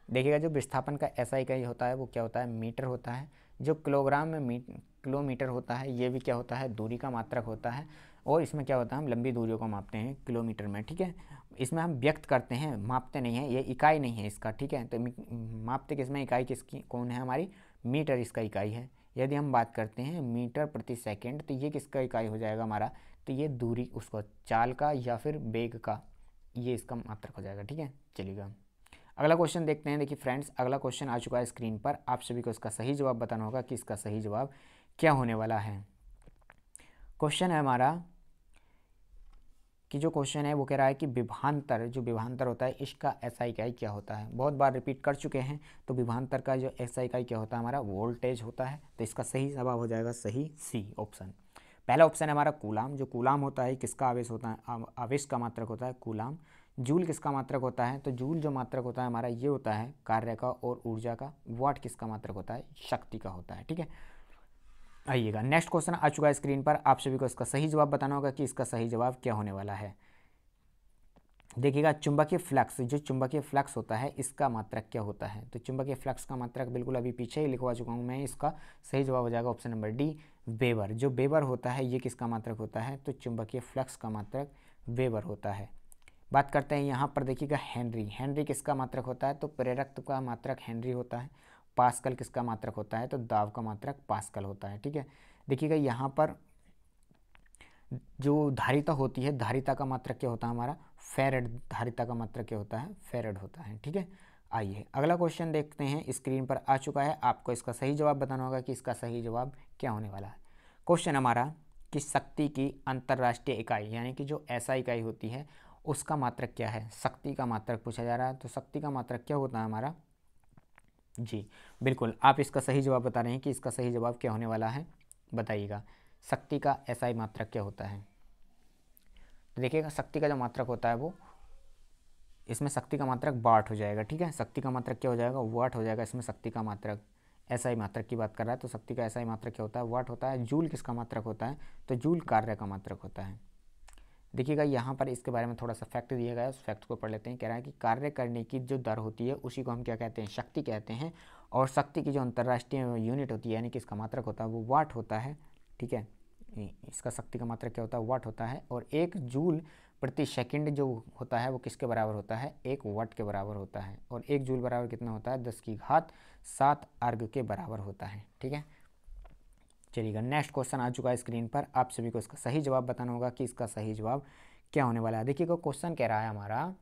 देखिएगा जो विस्थापन का एसआई इकाई होता है वो क्या होता है? मीटर होता है। जो किलोग्राम में किलोमीटर होता है, ये भी क्या होता है? दूरी का मात्रक होता है। और इसमें क्या होता है? हम लंबी दूरियों को मापते हैं किलोमीटर में। ठीक है, इसमें हम व्यक्त करते हैं, मापते नहीं हैं। ये इकाई नहीं है इसका। ठीक है, तो मापते किसमें? इकाई किसकी कौन है हमारी? मीटर इसका इकाई है। यदि हम बात करते हैं मीटर प्रति सेकंड, तो ये किसका इकाई हो जाएगा हमारा? तो ये दूरी, उसको चाल का या फिर वेग का, ये इसका मात्रक हो जाएगा। ठीक है, चलिएगा अगला क्वेश्चन देखते हैं। देखिए फ्रेंड्स अगला क्वेश्चन आ चुका है स्क्रीन पर। आप सभी को इसका सही जवाब बताना होगा कि इसका सही जवाब क्या होने वाला है। क्वेश्चन है हमारा कि जो क्वेश्चन है वो कह रहा है कि विभवांतर, जो विभवांतर होता है इसका एसआई इकाई क्या होता है? बहुत बार रिपीट कर चुके हैं। तो विभवांतर का जो एसआई इकाई क्या होता है हमारा? वोल्टेज होता है। तो इसका सही जवाब हो जाएगा सही सी ऑप्शन। पहला ऑप्शन है हमारा कूलाम। जो कूलाम होता है किसका आवेश होता है? आवेश का मात्रक होता है कूलाम। जूल किसका मात्रक होता है? तो जूल जो मात्रक होता है हमारा ये होता है कार्य का और ऊर्जा का। वाट किसका मात्रक होता है? शक्ति का होता है। ठीक है, आइएगा नेक्स्ट क्वेश्चन आ चुका है स्क्रीन पर। आप सभी को इसका सही जवाब बताना होगा कि इसका सही जवाब क्या होने वाला है। देखिएगा चुंबकीय फ्लक्स, जो चुंबकीय फ्लक्स होता है इसका मात्रक क्या होता है? तो चुंबकीय फ्लक्स का मात्रक बिल्कुल अभी पीछे ही लिखवा चुका हूँ मैं। इसका सही जवाब हो जाएगा ऑप्शन नंबर डी वेबर। जो वेबर होता है ये किसका मात्रक होता है? तो चुंबकीय फ्लक्स का मात्रक वेबर होता है। बात करते हैं यहाँ पर। देखिएगा हेनरी, हेनरी किसका मात्रक होता है? तो प्रेरक का मात्रक हेनरी होता है। पास्कल किसका मात्रक होता है, तो दाब का मात्रक पास्कल होता है। ठीक है, देखिएगा यहाँ पर जो धारिता होती है, धारिता का मात्रक क्या होता है हमारा, फेरेड। धारिता का मात्रक क्या होता है, फेरेड होता है। ठीक है, आइए अगला क्वेश्चन देखते हैं, स्क्रीन पर आ चुका है। आपको इसका सही जवाब बताना होगा कि इसका सही जवाब क्या होने वाला है। क्वेश्चन हमारा कि शक्ति की अंतर्राष्ट्रीय इकाई यानी कि जो ऐसा इकाई होती है उसका मात्रक क्या है, शक्ति का मात्रक पूछा जा रहा है। तो शक्ति का मात्रक क्या होता है हमारा, जी बिल्कुल आप इसका सही जवाब बता रहे हैं कि इसका सही जवाब क्या होने वाला है, बताइएगा। शक्ति का एसआई मात्रक क्या होता है, तो देखिएगा शक्ति का जो मात्रक होता है वो, इसमें शक्ति का मात्रक वाट हो जाएगा। ठीक है, शक्ति का मात्रक क्या हो जाएगा, वाट हो जाएगा। इसमें शक्ति का मात्रक एसआई मात्रक की बात कर रहा है, तो शक्ति का एसआई मात्रक क्या होता है, वाट होता है। जूल किसका मात्रक होता है, तो जूल कार्य का मात्रक होता है। देखिएगा यहाँ पर इसके बारे में थोड़ा सा फैक्ट दिया गया है, उस फैक्ट को पढ़ लेते हैं। कह रहा है कि कार्य करने की जो दर होती है उसी को हम क्या कहते हैं, शक्ति कहते हैं। और शक्ति की जो अंतर्राष्ट्रीय यूनिट होती है यानी कि इसका मात्रक होता है वो वाट होता है। ठीक है, इसका शक्ति का मात्रक क्या होता है, वाट होता है। और 1 जूल प्रति सेकंड जो होता है वो किसके बराबर होता है, 1 वाट के बराबर होता है। और 1 जूल बराबर कितना होता है, 10⁻7 अर्ग के बराबर होता है। ठीक है, चलिएगा नेक्स्ट क्वेश्चन आ चुका है स्क्रीन पर। आप सभी को इसका सही जवाब बताना होगा कि इसका सही जवाब क्या होने वाला है। देखिएगा क्वेश्चन कह रहा है हमारा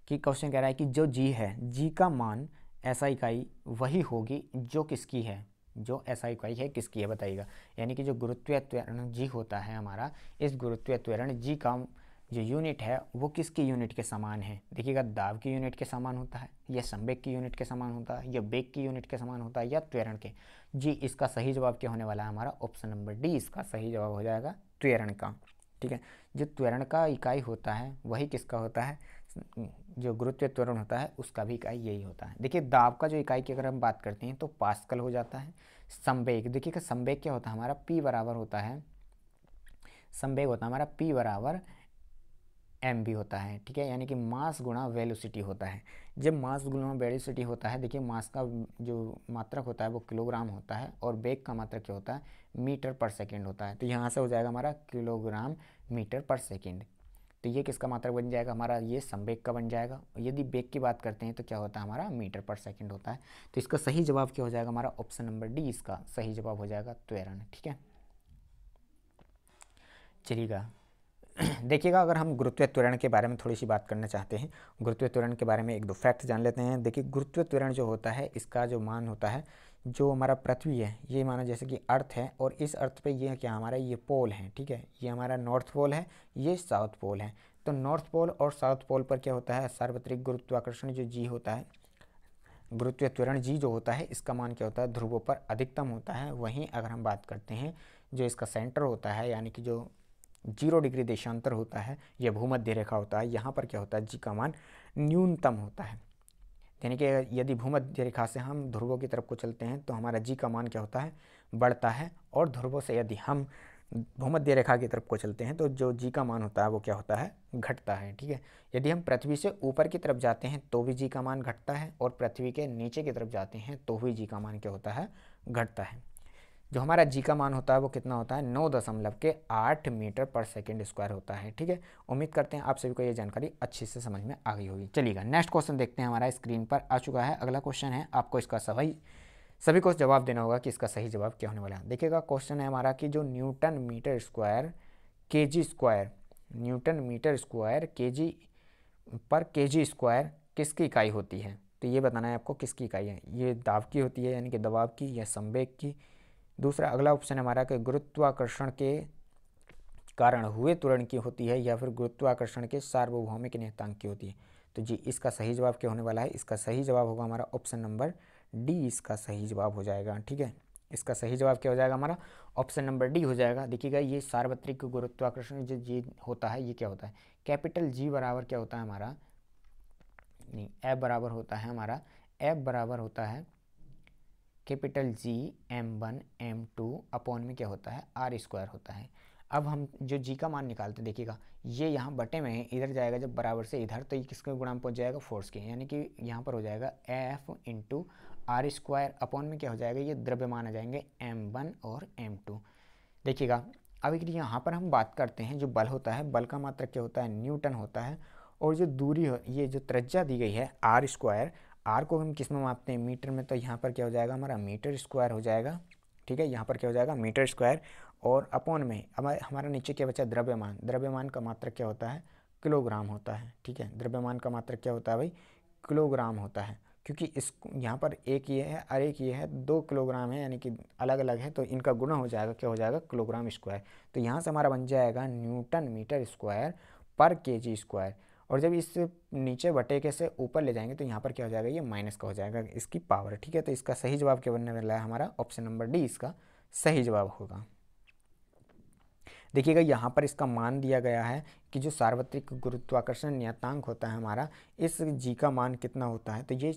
कि क्वेश्चन कह रहा है कि जो जी है, जी का मान ऐसा इकाई वही होगी जो किसकी है, जो ऐसा इकाई है किसकी है, बताइएगा। यानी कि जो गुरुत्वीय त्वरण जी होता है हमारा, इस गुरुत्वीय त्वरण जी का जो यूनिट है वो किसकी यूनिट के समान है। देखिएगा दाब की यूनिट के समान होता है, या संवेग की यूनिट के समान होता है, या वेग की यूनिट के समान होता है, या त्वरण के। जी इसका सही जवाब क्या होने वाला है हमारा, ऑप्शन नंबर डी इसका सही जवाब हो जाएगा, त्वरण का। ठीक है, जो त्वरण का इकाई होता है वही किसका होता है, जो गुरुत्वीय त्वरण होता है उसका भी इकाई यही होता है। देखिए दाब का जो इकाई की अगर हम बात करते हैं तो पास्कल हो जाता है। संवेग, देखिएगा संवेग क्या होता है हमारा, पी बराबर होता है, संवेग होता है हमारा पी बराबर एम भी होता है। ठीक है, यानी कि मास गुणा वेलोसिटी होता है। जब मास गुणा वेलोसिटी होता है, देखिए मास का जो मात्रक होता है वो किलोग्राम होता है और वेग का मात्रक क्या होता है, मीटर पर सेकंड होता है। तो यहाँ से हो जाएगा हमारा किलोग्राम मीटर पर सेकंड। तो ये किसका मात्रक बन जाएगा हमारा, ये संवेग का बन जाएगा। यदि वेग की बात करते हैं तो क्या होता है हमारा, मीटर पर सेकंड होता है। तो इसका सही जवाब क्या हो जाएगा हमारा, ऑप्शन नंबर डी इसका सही जवाब हो जाएगा, त्वरण। ठीक है, चलिएगा देखिएगा अगर हम गुरुत्वीय त्वरण के बारे में थोड़ी सी बात करना चाहते हैं, गुरुत्वीय त्वरण के बारे में 1-2 फैक्ट जान लेते हैं। देखिए गुरुत्वीय त्वरण जो होता है इसका जो मान होता है, जो हमारा पृथ्वी है ये माना जैसे कि अर्थ है, और इस अर्थ पे ये क्या हमारा, ये पोल है। ठीक है, ये हमारा नॉर्थ पोल है, ये साउथ पोल है। तो नॉर्थ पोल और साउथ पोल पर क्या होता है, सार्वत्रिक गुरुत्वाकर्षण जो जी होता है, गुरुत्वीय त्वरण जी जो होता है इसका मान क्या होता है, ध्रुवों पर अधिकतम होता है। वहीं अगर हम बात करते हैं जो इसका सेंटर होता है यानी कि जो 0 डिग्री देशांतर होता है, यह भूमध्य रेखा होता है, यहाँ पर क्या होता है, जी का मान न्यूनतम होता है। यानी कि यदि भूमध्य रेखा से हम ध्रुवों की तरफ को चलते हैं तो हमारा जी का मान क्या होता है, बढ़ता है। और ध्रुवों से यदि हम भूमध्य रेखा की तरफ को चलते हैं तो जो जी का मान होता है वो क्या होता है, घटता है। ठीक है, यदि हम पृथ्वी से ऊपर की तरफ जाते हैं तो भी जी का मान घटता है, और पृथ्वी के नीचे की तरफ जाते हैं तो भी जी का मान क्या होता है, घटता है। जो हमारा जी का मान होता है वो कितना होता है, 9.8 मीटर पर सेकंड स्क्वायर होता है। ठीक है, उम्मीद करते हैं आप सभी को ये जानकारी अच्छे से समझ में आ गई होगी। चलिएगा नेक्स्ट क्वेश्चन देखते हैं, हमारा स्क्रीन पर आ चुका है। अगला क्वेश्चन है, आपको इसका सभी को जवाब देना होगा कि इसका सही जवाब क्या होने वाला है। देखिएगा क्वेश्चन है हमारा कि जो newton metre square KG square, newton metre square KG पर केजी स्क्वायर किसकी इकाई होती है। तो ये बताना है आपको किसकी इकाई है, ये दाब की होती है यानी कि दबाव की, या संवेग की। दूसरा अगला ऑप्शन हमारा कि गुरुत्वाकर्षण के कारण हुए त्वरण की होती है, या फिर गुरुत्वाकर्षण के सार्वभौमिक नियतांक की होती है। तो जी इसका सही जवाब क्या होने वाला है, इसका सही जवाब होगा हमारा ऑप्शन नंबर डी इसका सही जवाब हो जाएगा। ठीक है, इसका सही जवाब क्या हो जाएगा हमारा, ऑप्शन नंबर डी हो जाएगा। देखिएगा ये सार्वत्रिक गुरुत्वाकर्षण जो जी होता है ये क्या होता है, कैपिटल जी बराबर क्या होता है हमारा, नहीं एफ बराबर होता है हमारा, एफ बराबर होता है capital G m1 m2 upon में क्या होता है, आर स्क्वायर होता है। अब हम जो जी का मान निकालते हैं, देखिएगा ये यहाँ बटे में है, इधर जाएगा जब बराबर से इधर तो ये किसके गुणा में पहुँच जाएगा, फोर्स के, यानी कि यहाँ पर हो जाएगा F into R square upon में क्या हो जाएगा, ये द्रव्यमान आ जाएंगे m1 और m2। देखिएगा अब यहाँ पर हम बात करते हैं जो बल होता है, बल का मात्रक क्या होता है, न्यूटन होता है। और जो दूरी ये जो त्रिज्या दी गई है आर स्क्वायर, आर को हम किस में मापते हैं, मीटर में, तो यहाँ पर क्या हो जाएगा हमारा मीटर स्क्वायर हो जाएगा, ठीक है। यहाँ पर क्या हो जाएगा मीटर स्क्वायर, और अपॉन में हमारा नीचे क्या बचा, द्रव्यमान। द्रव्यमान का मात्रक क्या होता है, किलोग्राम होता है, ठीक है। द्रव्यमान का मात्रक क्या होता है भाई, किलोग्राम होता है, क्योंकि इस यहाँ पर एक ये है और एक ये है, 2 किलोग्राम है, यानी कि अलग अलग है, तो इनका गुणा हो जाएगा, क्या हो जाएगा, किलोग्राम स्क्वायर। तो यहाँ से हमारा बन जाएगा न्यूटन मीटर स्क्वायर पर केजी स्क्वायर। और जब इस नीचे बटे के से ऊपर ले जाएंगे तो यहाँ पर क्या हो जाएगा, ये माइनस का हो जाएगा इसकी पावर, ठीक है। तो इसका सही जवाब क्या बनने वाला है हमारा, ऑप्शन नंबर डी इसका सही जवाब होगा। देखिएगा यहाँ पर इसका मान दिया गया है कि जो सार्वत्रिक गुरुत्वाकर्षण नियतांक होता है हमारा, इस जी का मान कितना होता है, तो ये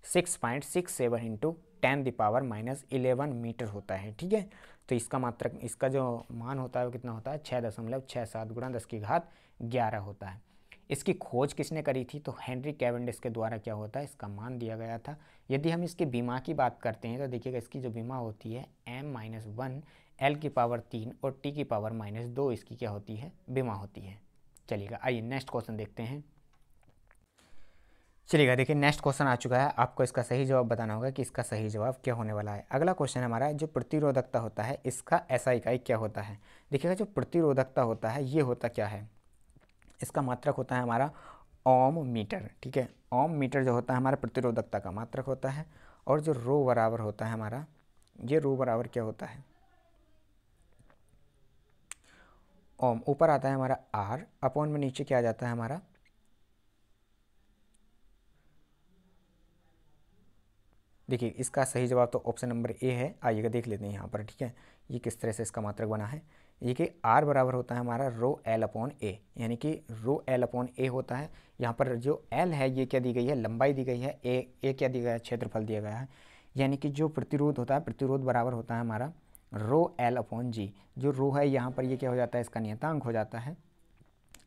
6.67 इंटू 10⁻11 मीटर होता है, ठीक है। तो इसका मात्रक, इसका जो मान होता है वो कितना होता है, 6.67 गुणा 10⁻11 होता है। इसकी खोज किसने करी थी, तो हेनरी कैवेंडिश के द्वारा क्या होता है, इसका मान दिया गया था। यदि हम इसकी बीमा की बात करते हैं तो देखिएगा इसकी जो बीमा होती है m-1 L⁻³ और T⁻2 इसकी क्या होती है, बीमा होती है। चलिएगा आइए नेक्स्ट क्वेश्चन देखते हैं। चलिएगा देखिए नेक्स्ट क्वेश्चन आ चुका है, आपको इसका सही जवाब बताना होगा कि इसका सही जवाब क्या होने वाला है। अगला क्वेश्चन हमारा, जो प्रतिरोधकता होता है इसका ऐसा इकाई क्या होता है। देखिएगा जो प्रतिरोधकता होता है ये होता क्या है, इसका मात्रक होता है हमारा ओम मीटर, ठीक है। ओम मीटर जो होता है हमारा प्रतिरोधकता का मात्रक होता है, और जो रो बराबर होता है हमारा, ये रो बराबर क्या होता है, ओम ऊपर आता है हमारा आर, अपॉन में नीचे क्या आ जाता है हमारा, देखिए इसका सही जवाब तो ऑप्शन नंबर ए है। आइएगा देख लेते हैं यहाँ पर, ठीक है, ये किस तरह से इसका मात्रक बना है। ये कि आर बराबर होता है हमारा रो एल अपॉन ए, यानी कि रो एल अपॉन ए होता है। यहाँ पर जो एल है ये क्या दी गई है, लंबाई दी गई है, ए क्या दिया गया है, क्षेत्रफल दिया गया है। यानी कि जो प्रतिरोध होता है, प्रतिरोध बराबर होता है हमारा रो एल अपॉन जी। जो रो है यहाँ पर ये क्या हो जाता है, इसका नियतांक हो जाता है,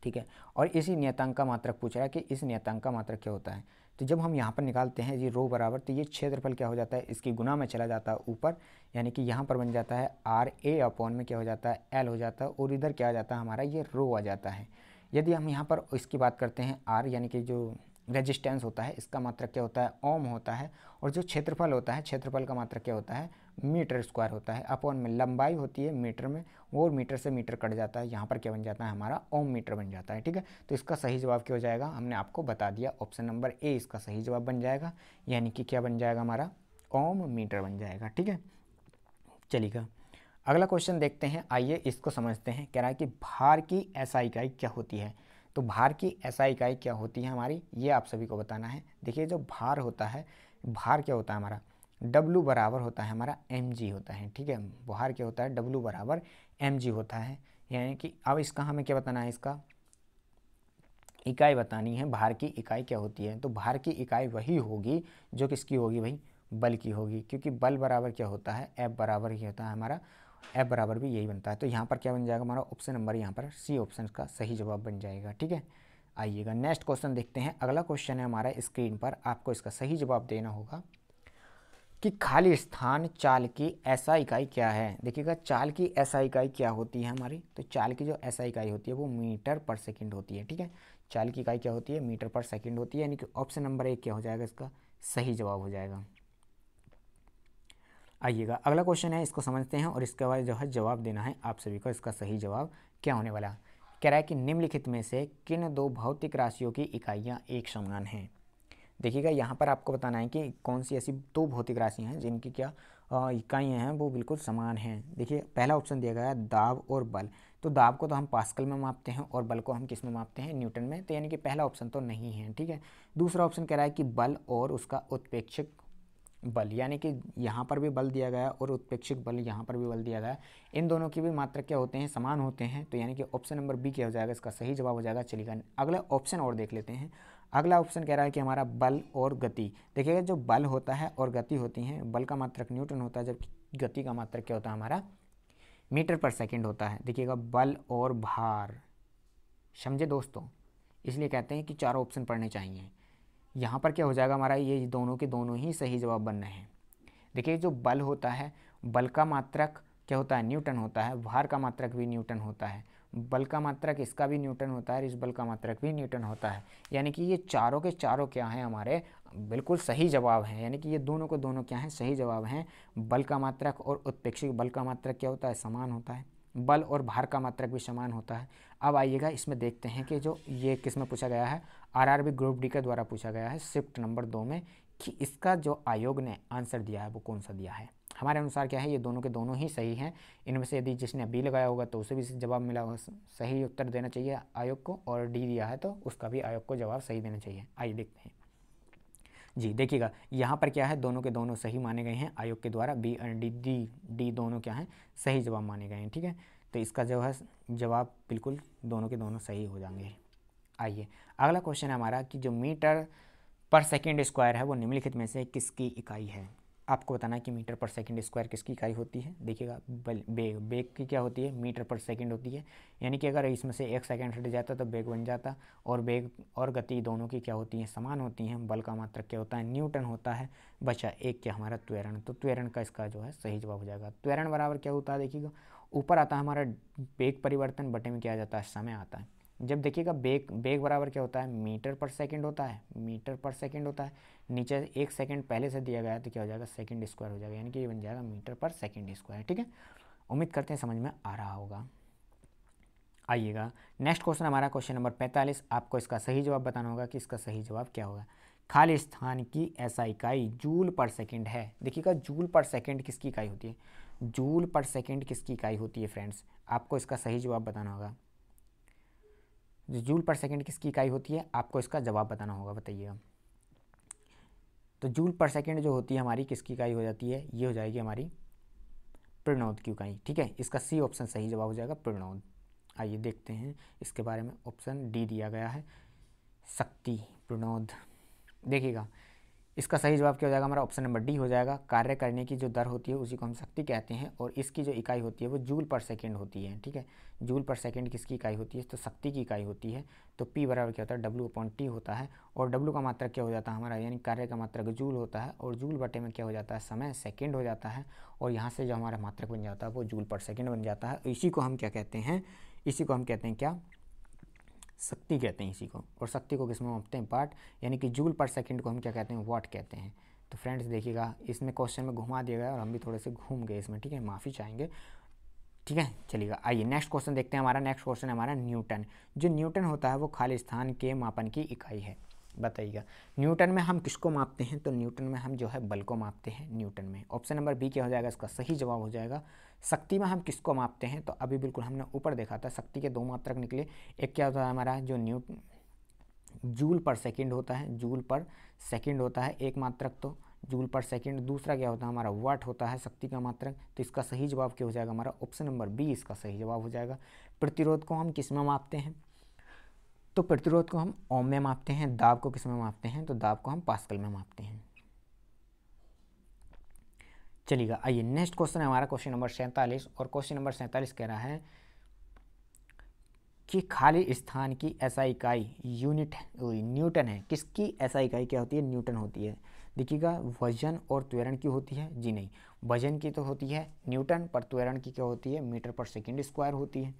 ठीक है। और इसी नियतांक का मात्रक पूछ रहा है कि इस नियतांक का मात्रक क्या होता है। तो जब हम यहाँ पर निकालते हैं ये रो बराबर, तो ये क्षेत्रफल क्या हो जाता है, इसकी गुना में चला जाता है ऊपर, यानी कि यहाँ पर बन जाता है आर ए अपॉन में क्या हो जाता है, एल हो जाता है, और इधर क्या आ जाता है हमारा, ये रो आ जाता है। यदि हम यहाँ पर इसकी बात करते हैं आर, यानी कि जो रेजिस्टेंस होता है इसका मात्रक क्या होता है, ओम होता है। और जो क्षेत्रफल होता है, क्षेत्रफल का मात्रक क्या होता है, मीटर स्क्वायर होता है, अपॉन में लंबाई होती है मीटर में, और मीटर से मीटर कट जाता है, यहाँ पर क्या बन जाता है हमारा, ओम मीटर बन जाता है, ठीक है। तो इसका सही जवाब क्या हो जाएगा, हमने आपको बता दिया, ऑप्शन नंबर ए इसका सही जवाब बन जाएगा, यानी कि क्या बन जाएगा हमारा, ओम मीटर बन जाएगा, ठीक है। चलिएगा अगला क्वेश्चन देखते हैं, आइए इसको समझते हैं। कह रहा है कि भार की एसआई इकाई क्या होती है। तो भार की एसआई इकाई क्या होती है हमारी, ये आप सभी को बताना है। देखिए जो भार होता है, भार क्या होता है हमारा, W बराबर होता है हमारा mg होता है, ठीक है। भार क्या होता है, W बराबर mg होता है। यानी कि अब इसका हमें क्या बताना है, इसका इकाई बतानी है, भार की इकाई क्या होती है। तो भार की इकाई वही होगी जो किसकी होगी भाई, बल की होगी, क्योंकि बल बराबर क्या होता है, F बराबर ही होता है हमारा, F बराबर भी यही बनता है। तो यहाँ पर क्या बन जाएगा हमारा ऑप्शन नंबर, यहाँ पर सी ऑप्शन का सही जवाब बन जाएगा, ठीक है। आइएगा नेक्स्ट क्वेश्चन देखते हैं। अगला क्वेश्चन है हमारा स्क्रीन पर, आपको इसका सही जवाब देना होगा कि खाली स्थान चाल की ऐसा इकाई क्या है। देखिएगा चाल की ऐसा इकाई क्या होती है हमारी, तो चाल की जो ऐसा इकाई होती है वो मीटर पर सेकंड होती है, ठीक है। चाल की इकाई क्या होती है, मीटर पर सेकंड होती है, यानी कि ऑप्शन नंबर 1 क्या हो जाएगा, इसका सही जवाब हो जाएगा। आइएगा अगला क्वेश्चन है, इसको समझते हैं और इसके बाद जो है जवाब देना है आप सभी को, इसका सही जवाब क्या होने वाला। कह रहा है कि निम्नलिखित में से किन दो भौतिक राशियों की इकाइयाँ एक समान हैं। देखिएगा यहाँ पर आपको बताना है कि कौन सी ऐसी दो भौतिक राशियाँ हैं जिनकी क्या इकाइयाँ हैं वो बिल्कुल समान हैं। देखिए पहला ऑप्शन दिया गया है दाब और बल। तो दाब को तो हम पास्कल में मापते हैं और बल को हम किस में मापते हैं, न्यूटन में। तो यानी कि पहला ऑप्शन तो नहीं है, ठीक है। दूसरा ऑप्शन कह रहा है कि बल और उसका उत्प्रेक्षिक बल, यानी कि यहाँ पर भी बल दिया गया और उत्प्रेक्षिक बल यहाँ पर भी बल दिया गया, इन दोनों की भी मात्रक क्या होते हैं, समान होते हैं। तो यानी कि ऑप्शन नंबर बी क्या हो जाएगा, इसका सही जवाब हो जाएगा। चलिएगा अगला ऑप्शन और देख लेते हैं। अगला ऑप्शन कह रहा है कि हमारा बल और गति। देखिएगा जो बल होता है और गति होती हैं, बल का मात्रक न्यूटन होता है, जबकि गति का मात्रक क्या होता है हमारा, मीटर पर सेकेंड होता है। देखिएगा बल और भार, समझे दोस्तों, इसलिए कहते हैं कि चारों ऑप्शन पढ़ने चाहिए। यहाँ पर क्या हो जाएगा हमारा, ये दोनों के दोनों ही सही जवाब बन रहे हैं। देखिए जो बल होता है, बल का मात्रक क्या होता है, न्यूटन होता है। भार का मात्रक भी न्यूटन होता है, बल का मात्रक इसका भी न्यूटन होता है, इस बल का मात्रक भी न्यूटन होता है। यानी कि ये चारों के चारों क्या हैं हमारे बिल्कुल सही जवाब है, यानी कि ये दोनों को दोनों क्या हैं, सही जवाब हैं। बल का मात्रक और उत्प्रेक्षित बल का मात्रक क्या होता है, समान होता है। बल और भार का मात्रक भी समान होता है। अब आइएगा इसमें देखते हैं कि जो ये किस में पूछा गया है, आरआरबी ग्रुप डी के द्वारा पूछा गया है शिफ्ट नंबर 2 में, कि इसका जो आयोग ने आंसर दिया है वो कौन सा दिया है। हमारे अनुसार क्या है, ये दोनों के दोनों ही सही हैं। इनमें से यदि जिसने बी लगाया होगा तो उसे भी जवाब मिला होगा, सही उत्तर देना चाहिए आयोग को, और डी दिया है तो उसका भी आयोग को जवाब सही देना चाहिए। आइए देखते हैं जी। देखिएगा यहाँ पर क्या है, दोनों के दोनों सही माने गए हैं आयोग के द्वारा, बी और डी दोनों क्या हैं, सही जवाब माने गए हैं। ठीक है, तो इसका जो है जवाब बिल्कुल दोनों के दोनों सही हो जाएंगे। आइए अगला क्वेश्चन है हमारा कि जो मीटर पर सेकेंड स्क्वायर है वो निम्नलिखित में से किसकी इकाई है। आपको बताना है कि मीटर पर सेकंड स्क्वायर किसकी इकाई होती है। देखिएगा बेग की क्या होती है, मीटर पर सेकंड होती है, यानी कि अगर इसमें से 1 सेकंड हट जाता तो बेग बन जाता, और बेग और गति दोनों की क्या होती हैं, समान होती हैं। बल का मात्रक क्या होता है, न्यूटन होता है। बचा एक क्या हमारा त्वरण, तो त्वरण का इसका जो है सही जवाब हो जाएगा। त्वरण बराबर क्या होता है, देखिएगा ऊपर आता है हमारा बेग परिवर्तन, बटे में क्या आ जाता है, समय आता है। जब देखिएगा बेग बराबर क्या होता है, मीटर पर सेकंड होता है, मीटर पर सेकंड होता है। नीचे 1 सेकंड पहले से दिया गया है तो क्या हो जाएगा, सेकंड स्क्वायर हो जाएगा, यानी कि ये बन जाएगा मीटर पर सेकंड स्क्वायर। ठीक है, उम्मीद करते हैं समझ में आ रहा होगा। आइएगा नेक्स्ट क्वेश्चन हमारा क्वेश्चन नंबर 45। आपको इसका सही जवाब बताना होगा कि इसका सही जवाब क्या होगा। खाली स्थान की ऐसा इकाई जूल पर सेकंड है। देखिएगा जूल पर सेकंड किसकी इकाई होती है, जूल पर सेकंड किसकी इकाई होती है फ्रेंड्स, आपको इसका सही जवाब बताना होगा। जूल पर सेकंड किसकी इकाई होती है, आपको इसका जवाब बताना होगा, बताइएगा। तो जूल पर सेकंड जो होती है हमारी किसकी इकाई हो जाती है, ये हो जाएगी हमारी प्रणोद की इकाई। ठीक है, इसका सी ऑप्शन सही जवाब हो जाएगा, प्रणोद। आइए देखते हैं इसके बारे में, ऑप्शन डी दिया गया है, शक्ति प्रणोद। देखिएगा इसका सही जवाब क्या हो जाएगा, हमारा ऑप्शन नंबर डी हो जाएगा। कार्य करने की जो दर होती है उसी को हम शक्ति कहते हैं, और इसकी जो इकाई होती है वो जूल पर सेकंड होती है। ठीक है, जूल पर सेकंड किसकी इकाई होती है, तो शक्ति की इकाई होती है। तो पी बराबर क्या होता है, W/T होता है, और W का मात्रक क्या हो जाता है हमारा, यानी कार्य का मात्रक जूल होता है, और जूल बटे में क्या हो जाता है, समय सेकेंड हो जाता है, और यहाँ से जो हमारा मात्रक बन जाता है वो जूल पर सेकेंड बन जाता है। इसी को हम क्या कहते हैं, इसी को हम कहते हैं क्या, शक्ति कहते हैं इसी को। और शक्ति को किसमें मापते हैं, वाट, यानी कि जूल पर सेकंड को हम क्या कहते हैं, वाट कहते हैं। तो फ्रेंड्स देखिएगा इसमें क्वेश्चन में घुमा दिया गया और हम भी थोड़े से घूम गए इसमें। ठीक है, माफ़ी चाहेंगे। ठीक है, चलिएगा आइए नेक्स्ट क्वेश्चन देखते हैं। हमारा नेक्स्ट क्वेश्चन है हमारा न्यूटन। जो न्यूटन होता है वो खाली स्थान के मापन की इकाई है। बताइएगा न्यूटन में हम किसको मापते हैं, तो न्यूटन में हम जो है बल को मापते हैं न्यूटन में। ऑप्शन नंबर बी क्या हो जाएगा, इसका सही जवाब हो जाएगा। शक्ति में हम किसको मापते हैं, तो अभी बिल्कुल हमने ऊपर देखा था शक्ति के 2 मात्रक निकले। एक क्या होता है हमारा जो जूल पर सेकंड होता है, जूल पर सेकंड होता है एक मात्रक, तो जूल पर सेकंड। दूसरा क्या होता है हमारा वाट होता है शक्ति का मात्रक। तो इसका सही जवाब क्या हो जाएगा हमारा, ऑप्शन नंबर बी इसका सही जवाब हो जाएगा। प्रतिरोध को हम किस में मापते हैं, तो प्रतिरोध को हम ओम में मापते हैं। दाब को किस में मापते हैं, तो दाब को हम पास्कल में मापते हैं। चलिएगा आइए नेक्स्ट क्वेश्चन है हमारा क्वेश्चन नंबर 47, और क्वेश्चन नंबर 47 कह रहा है कि खाली स्थान की ऐसा इकाई यूनिट न्यूटन है। किसकी ऐसा इकाई क्या होती है, न्यूटन होती है। देखिएगा वजन और त्वरण की होती है, जी नहीं, वजन की तो होती है न्यूटन, पर त्वरण की क्या होती है, मीटर पर सेकंड स्क्वायर होती है।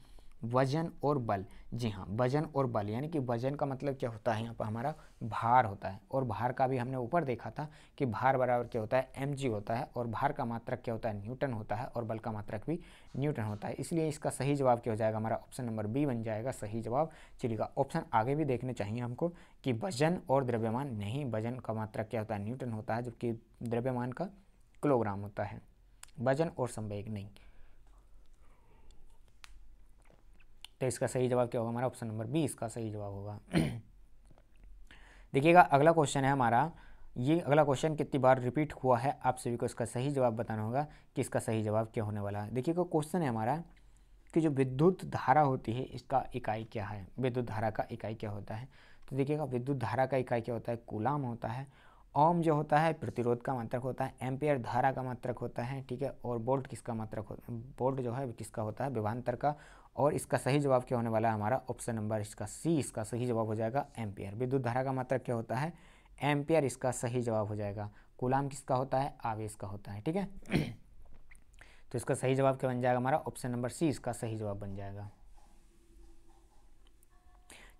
वजन और बल, जी हाँ, वजन और बल, यानी कि वजन का मतलब क्या होता है, यहाँ पर हमारा भार होता है। और भार का भी हमने ऊपर देखा था कि भार बराबर क्या होता है, mg होता है, और भार का मात्रक क्या होता है, न्यूटन होता है, और बल का मात्रक भी न्यूटन होता है। इसलिए इसका सही जवाब क्या हो जाएगा हमारा, ऑप्शन नंबर बी बन जाएगा सही जवाब। चलिएगा ऑप्शन आगे भी देखने चाहिए हमको कि वजन और द्रव्यमान, नहीं, वजन का मात्रक क्या होता है, न्यूटन होता है, जबकि द्रव्यमान का किलोग्राम होता है। वजन और संवेग नहीं। तो इसका सही जवाब क्या होगा हमारा, ऑप्शन नंबर बी इसका सही जवाब होगा। देखिएगा अगला क्वेश्चन है हमारा, ये अगला क्वेश्चन कितनी बार रिपीट हुआ है, आप सभी को इसका सही जवाब बताना होगा कि इसका सही जवाब क्या होने वाला है। देखिएगा क्वेश्चन है हमारा कि जो विद्युत धारा होती है इसका इकाई क्या है, विद्युत धारा का इकाई क्या होता है। तो देखिएगा विद्युत धारा का इकाई क्या होता है, कूलाम होता है। ओम जो होता है प्रतिरोध का मात्रक होता है। एम्पियर धारा का मात्रक होता है। ठीक है, और वोल्ट किसका मात्रक होता है, वोल्ट जो है किसका होता है, विभवांतर का। और इसका सही जवाब क्या होने वाला है हमारा, ऑप्शन नंबर इसका सी इसका सही जवाब हो जाएगा, एम्पियर। विद्युत धारा का मात्रक क्या होता है, एम्पियर, इसका सही जवाब हो जाएगा। कूलाम किसका होता है, आवेश का होता है। ठीक है, तो इसका सही जवाब क्या बन जाएगा हमारा, ऑप्शन नंबर सी इसका सही जवाब बन जाएगा।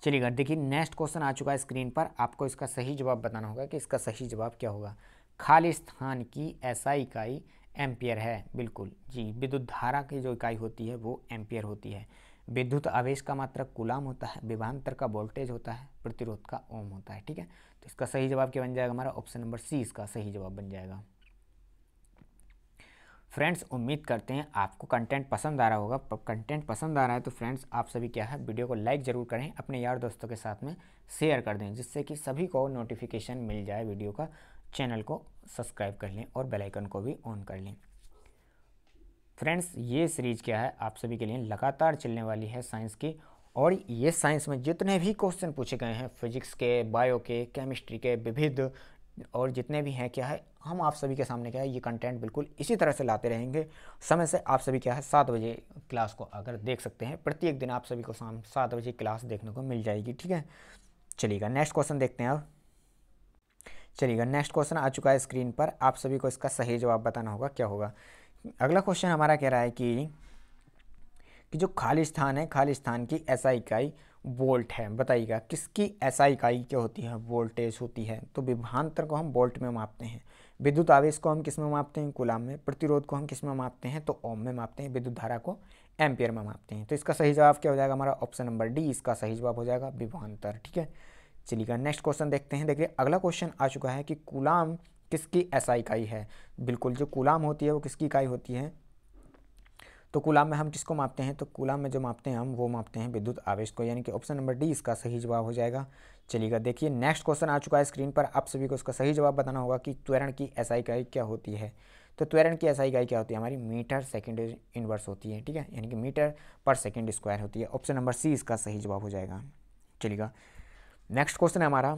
चलिएगा, देखिए नेक्स्ट क्वेश्चन आ चुका है स्क्रीन पर। आपको इसका सही जवाब बताना होगा कि इसका सही जवाब क्या होगा। खाली स्थान की एसआई इकाई एम्पियर है। बिल्कुल जी, विद्युत धारा की जो इकाई होती है वो एम्पियर होती है। विद्युत आवेश का मात्रक कूलाम होता है, विभवांतर का वोल्टेज होता है, प्रतिरोध का ओम होता है। ठीक है, तो इसका सही जवाब क्या बन जाएगा हमारा, ऑप्शन नंबर सी इसका सही जवाब बन जाएगा। फ्रेंड्स, उम्मीद करते हैं आपको कंटेंट पसंद आ रहा होगा। कंटेंट पसंद आ रहा है तो फ्रेंड्स आप सभी क्या है, वीडियो को लाइक ज़रूर करें, अपने यार दोस्तों के साथ में शेयर कर दें, जिससे कि सभी को नोटिफिकेशन मिल जाए वीडियो का। चैनल को सब्सक्राइब कर लें और बेल आइकन को भी ऑन कर लें। फ्रेंड्स, ये सीरीज़ क्या है, आप सभी के लिए लगातार चलने वाली है साइंस की। और ये साइंस में जितने भी क्वेश्चन पूछे गए हैं, फिजिक्स के, बायो के, केमिस्ट्री के, विविध और जितने भी हैं क्या है, हम आप सभी के सामने क्या है ये कंटेंट बिल्कुल इसी तरह से लाते रहेंगे। समय से आप सभी क्या है 7 बजे क्लास को अगर देख सकते हैं, प्रत्येक दिन आप सभी को शाम 7 बजे क्लास देखने को मिल जाएगी। ठीक है, चलिएगा नेक्स्ट क्वेश्चन देखते हैं अब। चलिएगा, नेक्स्ट क्वेश्चन आ चुका है स्क्रीन पर। आप सभी को इसका सही जवाब बताना होगा क्या होगा। अगला क्वेश्चन हमारा कह रहा है कि जो खाली स्थान है, खाली स्थान की एसआई इकाई वोल्ट है। बताइएगा किसकी एसआई इकाई क्या होती है, वोल्टेज होती है। तो विभवांतर को हम वोल्ट में मापते हैं, विद्युत आवेश को हम किस में मापते हैं, कूलाम में, प्रतिरोध को हम किस में मापते हैं, तो ओम में मापते हैं, विद्युत धारा को एम्पियर में मापते हैं। तो इसका सही जवाब क्या हो जाएगा हमारा, ऑप्शन नंबर डी इसका सही जवाब हो जाएगा, विभवांतर। ठीक है, चलिएगा नेक्स्ट क्वेश्चन देखते हैं। देखिए अगला क्वेश्चन आ चुका है कि कूलाम किसकी एसआई इकाई है। बिल्कुल, जो कूलाम होती है वो किसकी इकाई होती है। तो कूलाम में हम किसको मापते हैं, तो कूलाम में जो मापते हैं हम वो मापते हैं विद्युत आवेश को, यानी कि ऑप्शन नंबर डी इसका सही जवाब हो जाएगा। चलिएगा, देखिए नेक्स्ट क्वेश्चन आ चुका है स्क्रीन पर। आप सभी को इसका सही जवाब बताना होगा कि त्वरण की एसआई इकाई क्या होती है। तो त्वरण की एसआई इकाई क्या होती है हमारी, मीटर सेकंड इनवर्स होती है। ठीक है, यानी कि मीटर पर सेकंड स्क्वायर होती है। ऑप्शन नंबर सी इसका सही जवाब हो जाएगा। चलिएगा, नेक्स्ट क्वेश्चन है हमारा।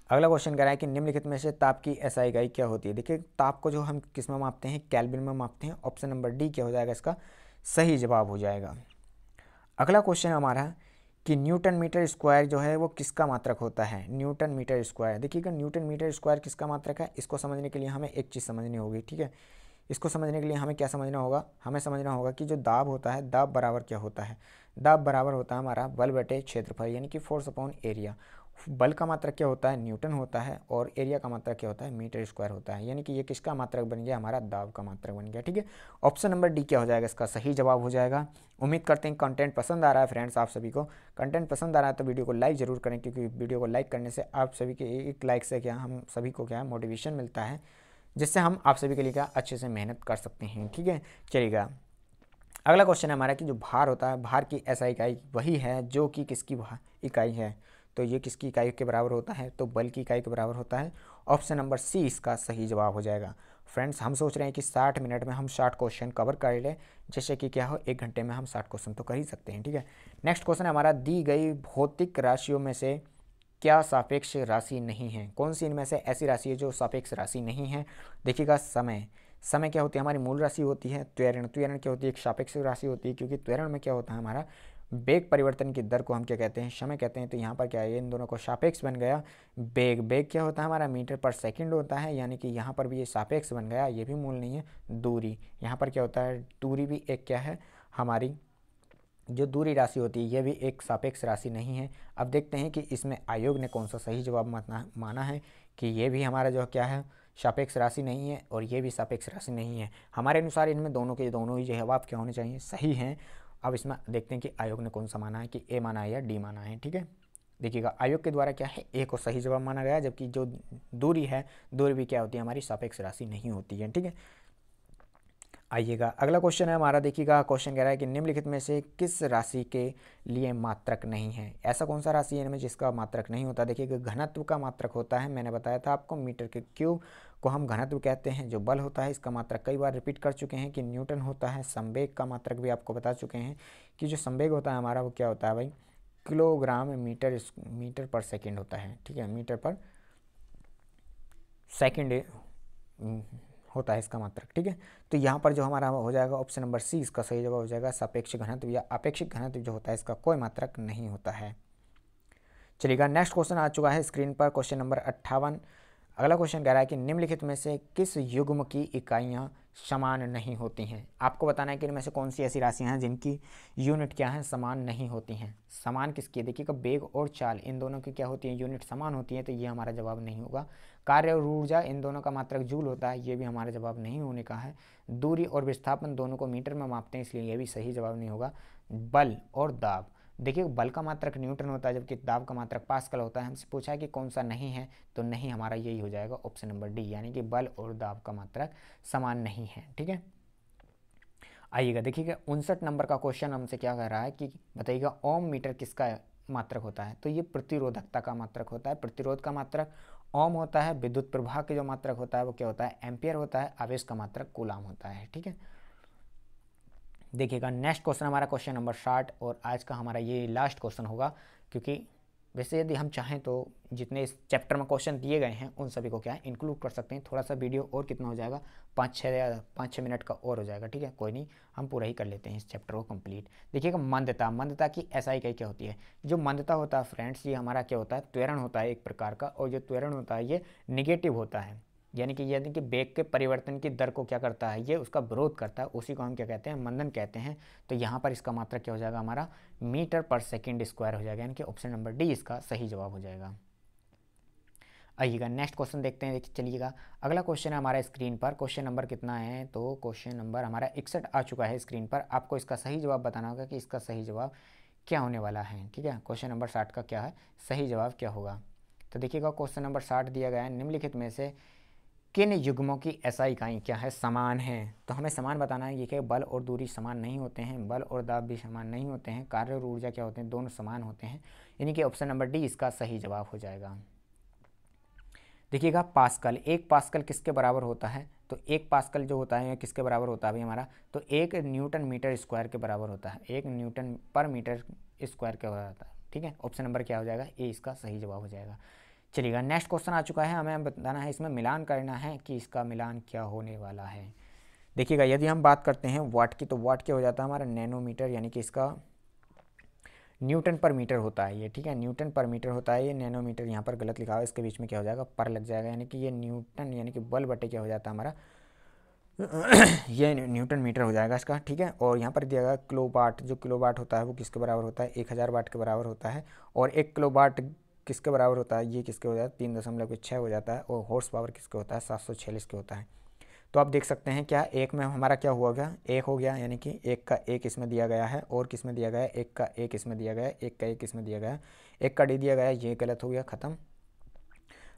अगला क्वेश्चन कह रहा है कि निम्नलिखित में से ताप की एसआई इकाई क्या होती है। देखिए ताप को जो हम किस में मापते हैं, केल्विन में मापते हैं। ऑप्शन नंबर डी क्या हो जाएगा, इसका सही जवाब हो जाएगा। अगला क्वेश्चन हमारा कि न्यूटन मीटर स्क्वायर जो है वो किसका मात्रक होता है। न्यूटन मीटर स्क्वायर, देखिएगा न्यूटन मीटर स्क्वायर किसका मात्रक है, इसको समझने के लिए हमें एक चीज़ समझनी होगी। ठीक है, इसको समझने के लिए हमें क्या समझना होगा, हमें समझना होगा कि जो दाब होता है, दाब बराबर क्या होता है, दाब बराबर होता है हमारा बल बटे क्षेत्रफल, यानी कि फोर्स अपॉन एरिया। बल का मात्रक क्या होता है, न्यूटन होता है, और एरिया का मात्रक क्या होता है, मीटर स्क्वायर होता है। यानी कि ये किसका मात्रक बन गया, हमारा दाब का मात्रक बन गया। ठीक है, ऑप्शन नंबर डी क्या हो जाएगा, इसका सही जवाब हो जाएगा। उम्मीद करते हैं कंटेंट पसंद आ रहा है फ्रेंड्स। आप सभी को कंटेंट पसंद आ रहा है तो वीडियो को लाइक ज़रूर करें, क्योंकि वीडियो को लाइक करने से आप सभी के एक लाइक से क्या हम सभी को क्या है मोटिवेशन मिलता है, जिससे हम आप सभी के लिए क्या अच्छे से मेहनत कर सकते हैं। ठीक है, चलिएगा अगला क्वेश्चन है हमारा कि जो भार होता है, भार की एसआई इकाई वही है जो कि किसकी इकाई है। तो ये किसकी इकाई के बराबर होता है, तो बल की इकाई के बराबर होता है। ऑप्शन नंबर सी इसका सही जवाब हो जाएगा। फ्रेंड्स, हम सोच रहे हैं कि 60 मिनट में हम 60 क्वेश्चन कवर कर लें, जैसे कि क्या हो 1 घंटे में हम 60 क्वेश्चन तो कर ही सकते हैं। ठीक है, नेक्स्ट क्वेश्चन है हमारा, दी गई भौतिक राशियों में से क्या सापेक्ष राशि नहीं है। कौन सी इनमें से ऐसी राशि है जो सापेक्ष राशि नहीं है। देखिएगा समय, समय क्या होती है हमारी मूल राशि होती है। त्वरण, त्वरण क्या होती है, एक सापेक्ष राशि होती है, क्योंकि त्वरण में क्या होता है हमारा वेग परिवर्तन की दर को हम क्या कहते हैं, समय कहते हैं। तो यहाँ पर क्या है, इन दोनों को सापेक्ष बन गया। वेग, वेग क्या होता है हमारा मीटर पर सेकंड होता है, यानी कि यहाँ पर भी ये सापेक्ष बन गया, ये भी मूल नहीं है। दूरी, यहाँ पर क्या होता है, दूरी भी एक क्या है हमारी जो दूरी राशि होती है, यह भी एक सापेक्ष राशि नहीं है। अब देखते हैं कि इसमें आयोग ने कौन सा सही जवाब माना है कि ये भी हमारा जो क्या है सापेक्ष राशि नहीं है और ये भी सापेक्ष राशि नहीं है। हमारे अनुसार इनमें दोनों के दोनों ही जवाब क्या होने चाहिए, सही हैं। अब इसमें देखते हैं कि आयोग ने कौन सा माना है, कि ए माना है या डी माना है। ठीक है, देखिएगा आयोग के द्वारा क्या है, ए को सही जवाब माना गया, जबकि जो दूरी है, दूरी भी क्या होती है हमारी सापेक्ष राशि नहीं होती है। ठीक है, आइएगा अगला क्वेश्चन है हमारा। देखिएगा क्वेश्चन कह रहा है कि निम्नलिखित में से किस राशि के लिए मात्रक नहीं है। ऐसा कौन सा राशि है इनमें जिसका मात्रक नहीं होता। देखिएगा घनत्व का मात्रक होता है, मैंने बताया था आपको, मीटर के क्यूब को हम घनत्व कहते हैं। जो बल होता है इसका मात्रक कई बार रिपीट कर चुके हैं कि न्यूटन होता है। संवेग का मात्रक भी आपको बता चुके हैं कि जो संवेग होता है हमारा वो क्या होता है भाई, किलोग्राम मीटर पर सेकेंड होता है। ठीक है, मीटर पर सेकेंड होता है इसका मात्रक। ठीक है, तो यहाँ पर जो हमारा हो जाएगा ऑप्शन नंबर सी इसका सही जवाब हो जाएगा। सापेक्ष घनत्व या अपेक्षिक घनत्व जो होता है इसका कोई मात्रक नहीं होता है। चलिएगा नेक्स्ट क्वेश्चन आ चुका है स्क्रीन पर, क्वेश्चन नंबर 58। अगला क्वेश्चन कह रहा है कि निम्नलिखित में से किस युग्म की इकाइयाँ समान नहीं होती हैं। आपको बताना है कि इनमें से कौन सी ऐसी राशियाँ हैं जिनकी यूनिट क्या है, समान नहीं होती हैं। समान किसकी है, देखिएगा वेग और चाल इन दोनों की क्या होती है, यूनिट समान होती है, तो ये हमारा जवाब नहीं होगा। कार्य और ऊर्जा इन दोनों का मात्रक जूल होता है, ये भी हमारा जवाब नहीं होने का है। दूरी और विस्थापन दोनों को मीटर में मापते हैं, इसलिए ये भी सही जवाब नहीं होगा। बल और दाब, देखिए बल का मात्रक न्यूटन होता है जबकि दाब का मात्रक पास्कल होता है। हमसे पूछा है कि कौन सा नहीं है, तो नहीं हमारा यही हो जाएगा ऑप्शन नंबर डी, यानी कि बल और दाब का मात्रक समान नहीं है। ठीक है, आइएगा देखिएगा 59 नंबर का क्वेश्चन हमसे क्या कह रहा है कि बताइएगा ओम मीटर किसका मात्रक होता है। तो ये प्रतिरोधकता का मात्रक होता है, प्रतिरोध का मात्रक ओम होता है। विद्युत प्रवाह के जो मात्रक होता है वो क्या होता है, एम्पियर होता है। आवेश का मात्रक कूलाम होता है। ठीक है, देखिएगा नेक्स्ट क्वेश्चन हमारा क्वेश्चन नंबर 60 और आज का हमारा ये लास्ट क्वेश्चन होगा, क्योंकि वैसे यदि हम चाहें तो जितने इस चैप्टर में क्वेश्चन दिए गए हैं उन सभी को क्या है इंक्लूड कर सकते हैं। थोड़ा सा वीडियो और कितना हो जाएगा, 5-6 मिनट का और हो जाएगा। ठीक है, कोई नहीं, हम पूरा ही कर लेते हैं इस चैप्टर को कंप्लीट। देखिएगा मंदता, मंदता की एसआई इकाई क्या होती है। जो मंदता होता है फ्रेंड्स, ये हमारा क्या होता है, त्वरण होता है एक प्रकार का, और जो त्वरण होता है ये निगेटिव होता है, यानी कि वेग के परिवर्तन की दर को क्या करता है, ये उसका विरोध करता है, उसी को हम क्या कहते हैं, मंदन कहते हैं। तो यहाँ पर इसका मात्रक क्या हो जाएगा हमारा, मीटर पर सेकेंड स्क्वायर हो जाएगा, यानी कि ऑप्शन नंबर डी इसका सही जवाब हो जाएगा। आइएगा नेक्स्ट क्वेश्चन देखते हैं। देखिए चलिएगा, अगला क्वेश्चन है हमारा स्क्रीन पर, क्वेश्चन नंबर कितना है, तो क्वेश्चन नंबर हमारा 61 आ चुका है स्क्रीन पर। आपको इसका सही जवाब बताना होगा कि इसका सही जवाब क्या होने वाला है। ठीक है, क्वेश्चन नंबर 60 का क्या है, सही जवाब क्या होगा। तो देखिएगा क्वेश्चन नंबर 60 दिया गया है, निम्नलिखित में से किन युग्मों की एसआई इकाई क्या है, समान है। तो हमें समान बताना है। ये कि बल और दूरी समान नहीं होते हैं, बल और दाब भी समान नहीं होते हैं, कार्य और ऊर्जा क्या होते हैं, दोनों समान होते हैं, यानी कि ऑप्शन नंबर डी इसका सही जवाब हो जाएगा। देखिएगा पास्कल, एक पास्कल किसके बराबर होता है, तो एक पास्कल जो होता है किसके बराबर होता है भाई हमारा, तो 1 न्यूटन मीटर स्क्वायर के बराबर होता है, 1 न्यूटन पर मीटर स्क्वायर के बराबर होता है। ठीक है, ऑप्शन नंबर क्या हो जाएगा, ए इसका सही जवाब हो जाएगा। चलिएगा नेक्स्ट क्वेश्चन आ चुका है, हमें बताना है, इसमें मिलान करना है कि इसका मिलान क्या होने वाला है। देखिएगा यदि हम बात करते हैं वाट की, तो वाट क्या हो जाता है हमारा, नैनोमीटर, यानी कि इसका न्यूटन पर मीटर होता है ये। ठीक है, न्यूटन पर मीटर होता है ये, नैनोमीटर यहाँ पर गलत लिखा हुआ है, इसके बीच में क्या हो जाएगा, पर लग जाएगा, यानी कि ये न्यूटन यानी कि बल बटे क्या हो जाता है हमारा ये न्यूटन मीटर हो जाएगा इसका। ठीक है, और यहाँ पर दिया गया किलोवाट, जो किलोवाट होता है वो किसके बराबर होता है, 1000 वाट के बराबर होता है, और 1 किलोवाट किसके बराबर होता है, ये किसके हो जाता है, 3.6 हो जाता है, और हॉर्स पावर किसके होता है, 746 के होता है। तो आप देख सकते हैं क्या, एक में हमारा क्या हुआ गया, एक हो गया, यानी कि एक का एक इसमें दिया गया है, और किस में दिया गया है, एक का एक इसमें दिया गया है, एक का एक इसमें दिया गया है, एक का डी दिया गया है, ये गलत हो गया, खत्म।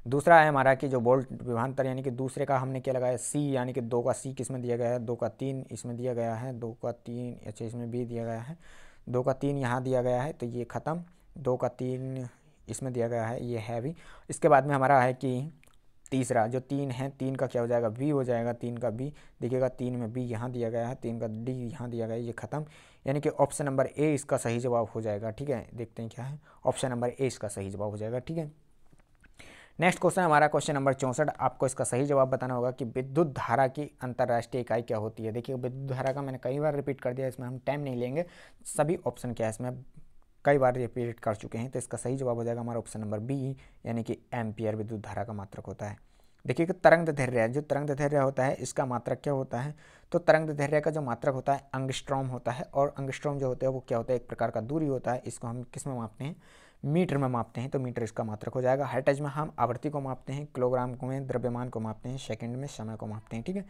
दूसरा है हमारा कि जो वोल्ट विभवांतर, यानी कि दूसरे का हमने क्या लगाया, सी, यानी कि 2 का सी किस में दिया गया है, 2 का 3 इसमें दिया गया है, 2 का 3, अच्छा इसमें भी दिया गया है, 2 का 3 यहाँ दिया गया है, तो ये ख़त्म। 2 का 3 इसमें दिया गया है, ये है भी। इसके बाद में हमारा है कि तीसरा जो 3 है, 3 का क्या हो जाएगा, बी हो जाएगा, 3 का बी। देखिएगा 3 में बी यहाँ दिया गया है, 3 का डी यहाँ दिया गया है, ये खत्म, यानी कि ऑप्शन नंबर ए इसका सही जवाब हो जाएगा। ठीक है, देखते हैं क्या है, ऑप्शन नंबर ए इसका सही जवाब हो जाएगा। ठीक है, नेक्स्ट क्वेश्चन हमारा क्वेश्चन नंबर 64। आपको इसका सही जवाब बताना होगा कि विद्युत धारा की अंतर्राष्ट्रीय इकाई क्या होती है। देखिए विद्युत धारा का मैंने कई बार रिपीट कर दिया, इसमें हम टाइम नहीं लेंगे, सभी ऑप्शन क्या है इसमें कई बार रिपीट कर चुके हैं, तो इसका सही जवाब हो जाएगा हमारा ऑप्शन नंबर बी, यानी कि एम्पियर विद्युत धारा का मात्रक होता है। देखिए कि तरंग दैर्घ्य, जो तरंग दैर्घ्य होता है इसका मात्रक क्या होता है, तो तरंग दैर्घ्य का जो मात्रक होता है एंगस्ट्रॉम होता है, और एंगस्ट्रॉम जो होता है वो क्या होता है, एक प्रकार का दूरी होता है, इसको हम किस में मापते हैं, मीटर में मापते हैं, तो मीटर इसका मात्रक हो जाएगा। हर्ट्ज में हम आवृत्ति को मापते हैं, किलोग्राम में द्रव्यमान को मापते हैं, सेकंड में समय को मापते हैं। ठीक है,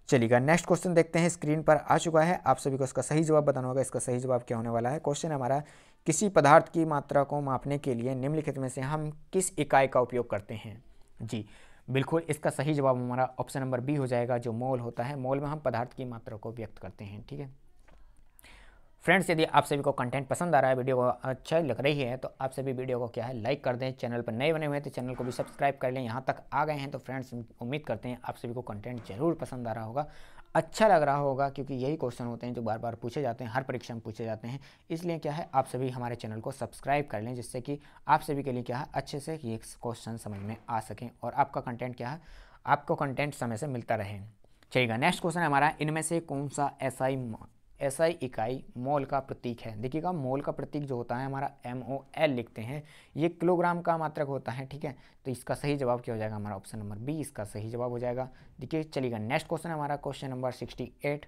चलिएगा नेक्स्ट क्वेश्चन देखते हैं, स्क्रीन पर आ चुका है, आप सभी को इसका सही जवाब बताना होगा। इसका सही जवाब क्या होने वाला है, क्वेश्चन हमारा, किसी पदार्थ की मात्रा को मापने के लिए निम्नलिखित में से हम किस इकाई का उपयोग करते हैं। जी बिल्कुल, इसका सही जवाब हमारा ऑप्शन नंबर बी हो जाएगा, जो मोल होता है। मोल में हम पदार्थ की मात्रा को व्यक्त करते हैं। ठीक है फ्रेंड्स, यदि आप सभी को कंटेंट पसंद आ रहा है, वीडियो को अच्छा लग रही है, तो आप सभी वीडियो को क्या है लाइक कर दें। चैनल पर नए बने हुए हैं तो चैनल को भी सब्सक्राइब कर लें। यहाँ तक आ गए हैं तो फ्रेंड्स उम्मीद करते हैं आप सभी को कंटेंट जरूर पसंद आ रहा होगा, अच्छा लग रहा होगा, क्योंकि यही क्वेश्चन होते हैं जो बार बार पूछे जाते हैं, हर परीक्षा में पूछे जाते हैं। इसलिए क्या है, आप सभी हमारे चैनल को सब्सक्राइब कर लें, जिससे कि आप सभी के लिए क्या है अच्छे से ये क्वेश्चन समझ में आ सकें और आपका कंटेंट क्या है, आपको कंटेंट समय से मिलता रहे। चलिएगा नेक्स्ट क्वेश्चन है हमारा, इनमें से कौन सा एसआई SI इकाई मोल का प्रतीक है। देखिएगा मोल का प्रतीक जो होता है हमारा MOL लिखते हैं, ये किलोग्राम का मात्रक होता है, ठीक है। तो इसका सही जवाब क्या हो जाएगा हमारा ऑप्शन नंबर बी इसका सही जवाब हो जाएगा। देखिए चलिएगा नेक्स्ट क्वेश्चन है हमारा क्वेश्चन नंबर 68।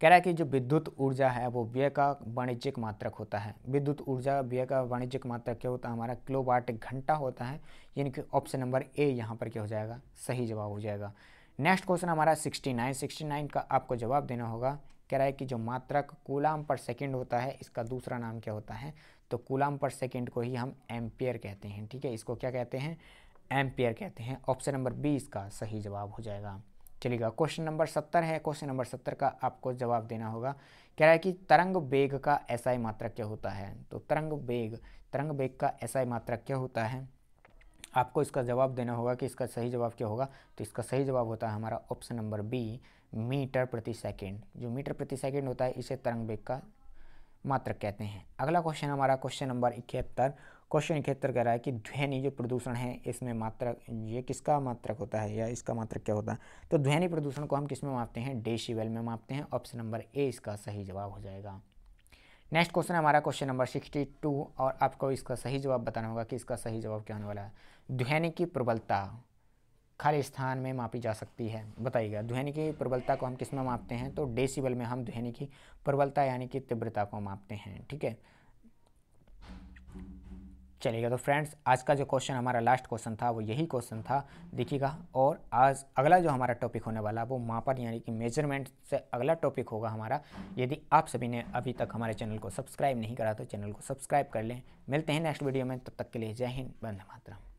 कह रहा है कि जो विद्युत ऊर्जा है वो व्यय का वाणिज्यिक मात्रक होता है। विद्युत ऊर्जा व्यय का वाणिज्यिक मात्रक क्या होता है हमारा किलोवाट घंटा होता है, यानी कि ऑप्शन नंबर ए यहाँ पर क्या हो जाएगा सही जवाब हो जाएगा। नेक्स्ट क्वेश्चन हमारा 69 का आपको जवाब देना होगा। कह रहा है कि जो मात्रक कूलाम पर सेकंड होता है इसका दूसरा नाम क्या होता है, तो कूलाम पर सेकंड को ही हम एम्पियर कहते हैं, ठीक है। इसको क्या कहते हैं, एम्पियर कहते हैं। ऑप्शन नंबर बी इसका सही जवाब हो जाएगा। चलिएगा क्वेश्चन नंबर 70 है। क्वेश्चन नंबर 70 का आपको जवाब देना होगा। कह रहा है कि तरंग वेग का SI मात्रक क्या होता है, तो तरंग वेग का SI मात्रक क्या होता है, आपको इसका जवाब देना होगा कि इसका सही जवाब क्या होगा। तो इसका सही जवाब होता है हमारा ऑप्शन नंबर बी मीटर प्रति सेकेंड। जो मीटर प्रति सेकेंड होता है इसे तरंग वेग का मात्रक कहते हैं। अगला क्वेश्चन हमारा क्वेश्चन नंबर 71। क्वेश्चन 71 कह रहा है कि ध्वनि जो प्रदूषण है इसमें मात्रक ये किसका मात्रक होता है या इसका मात्रक क्या होता है, तो ध्वनि प्रदूषण को हम किस में मापते हैं, डेसिबल में मापते हैं। ऑप्शन नंबर ए इसका सही जवाब हो जाएगा। नेक्स्ट क्वेश्चन है हमारा क्वेश्चन नंबर 62 और आपको इसका सही जवाब बताना होगा कि इसका सही जवाब क्या होने वाला है। ध्वनि की प्रबलता खाली स्थान में मापी जा सकती है, बताइएगा। ध्वनि की प्रबलता को हम किस में मापते हैं, तो डेसिबल में हम ध्वनि की प्रबलता यानी कि तीव्रता को मापते हैं, ठीक है। चलिएगा तो फ्रेंड्स आज का जो क्वेश्चन हमारा लास्ट क्वेश्चन था वो यही क्वेश्चन था, देखिएगा। और आज अगला जो हमारा टॉपिक होने वाला वो मापन यानी कि मेजरमेंट से अगला टॉपिक होगा हमारा। यदि आप सभी ने अभी तक हमारे चैनल को सब्सक्राइब नहीं करा तो चैनल को सब्सक्राइब कर लें। मिलते हैं नेक्स्ट वीडियो में, तब तक के लिए जय हिंद, वंदे मातरम।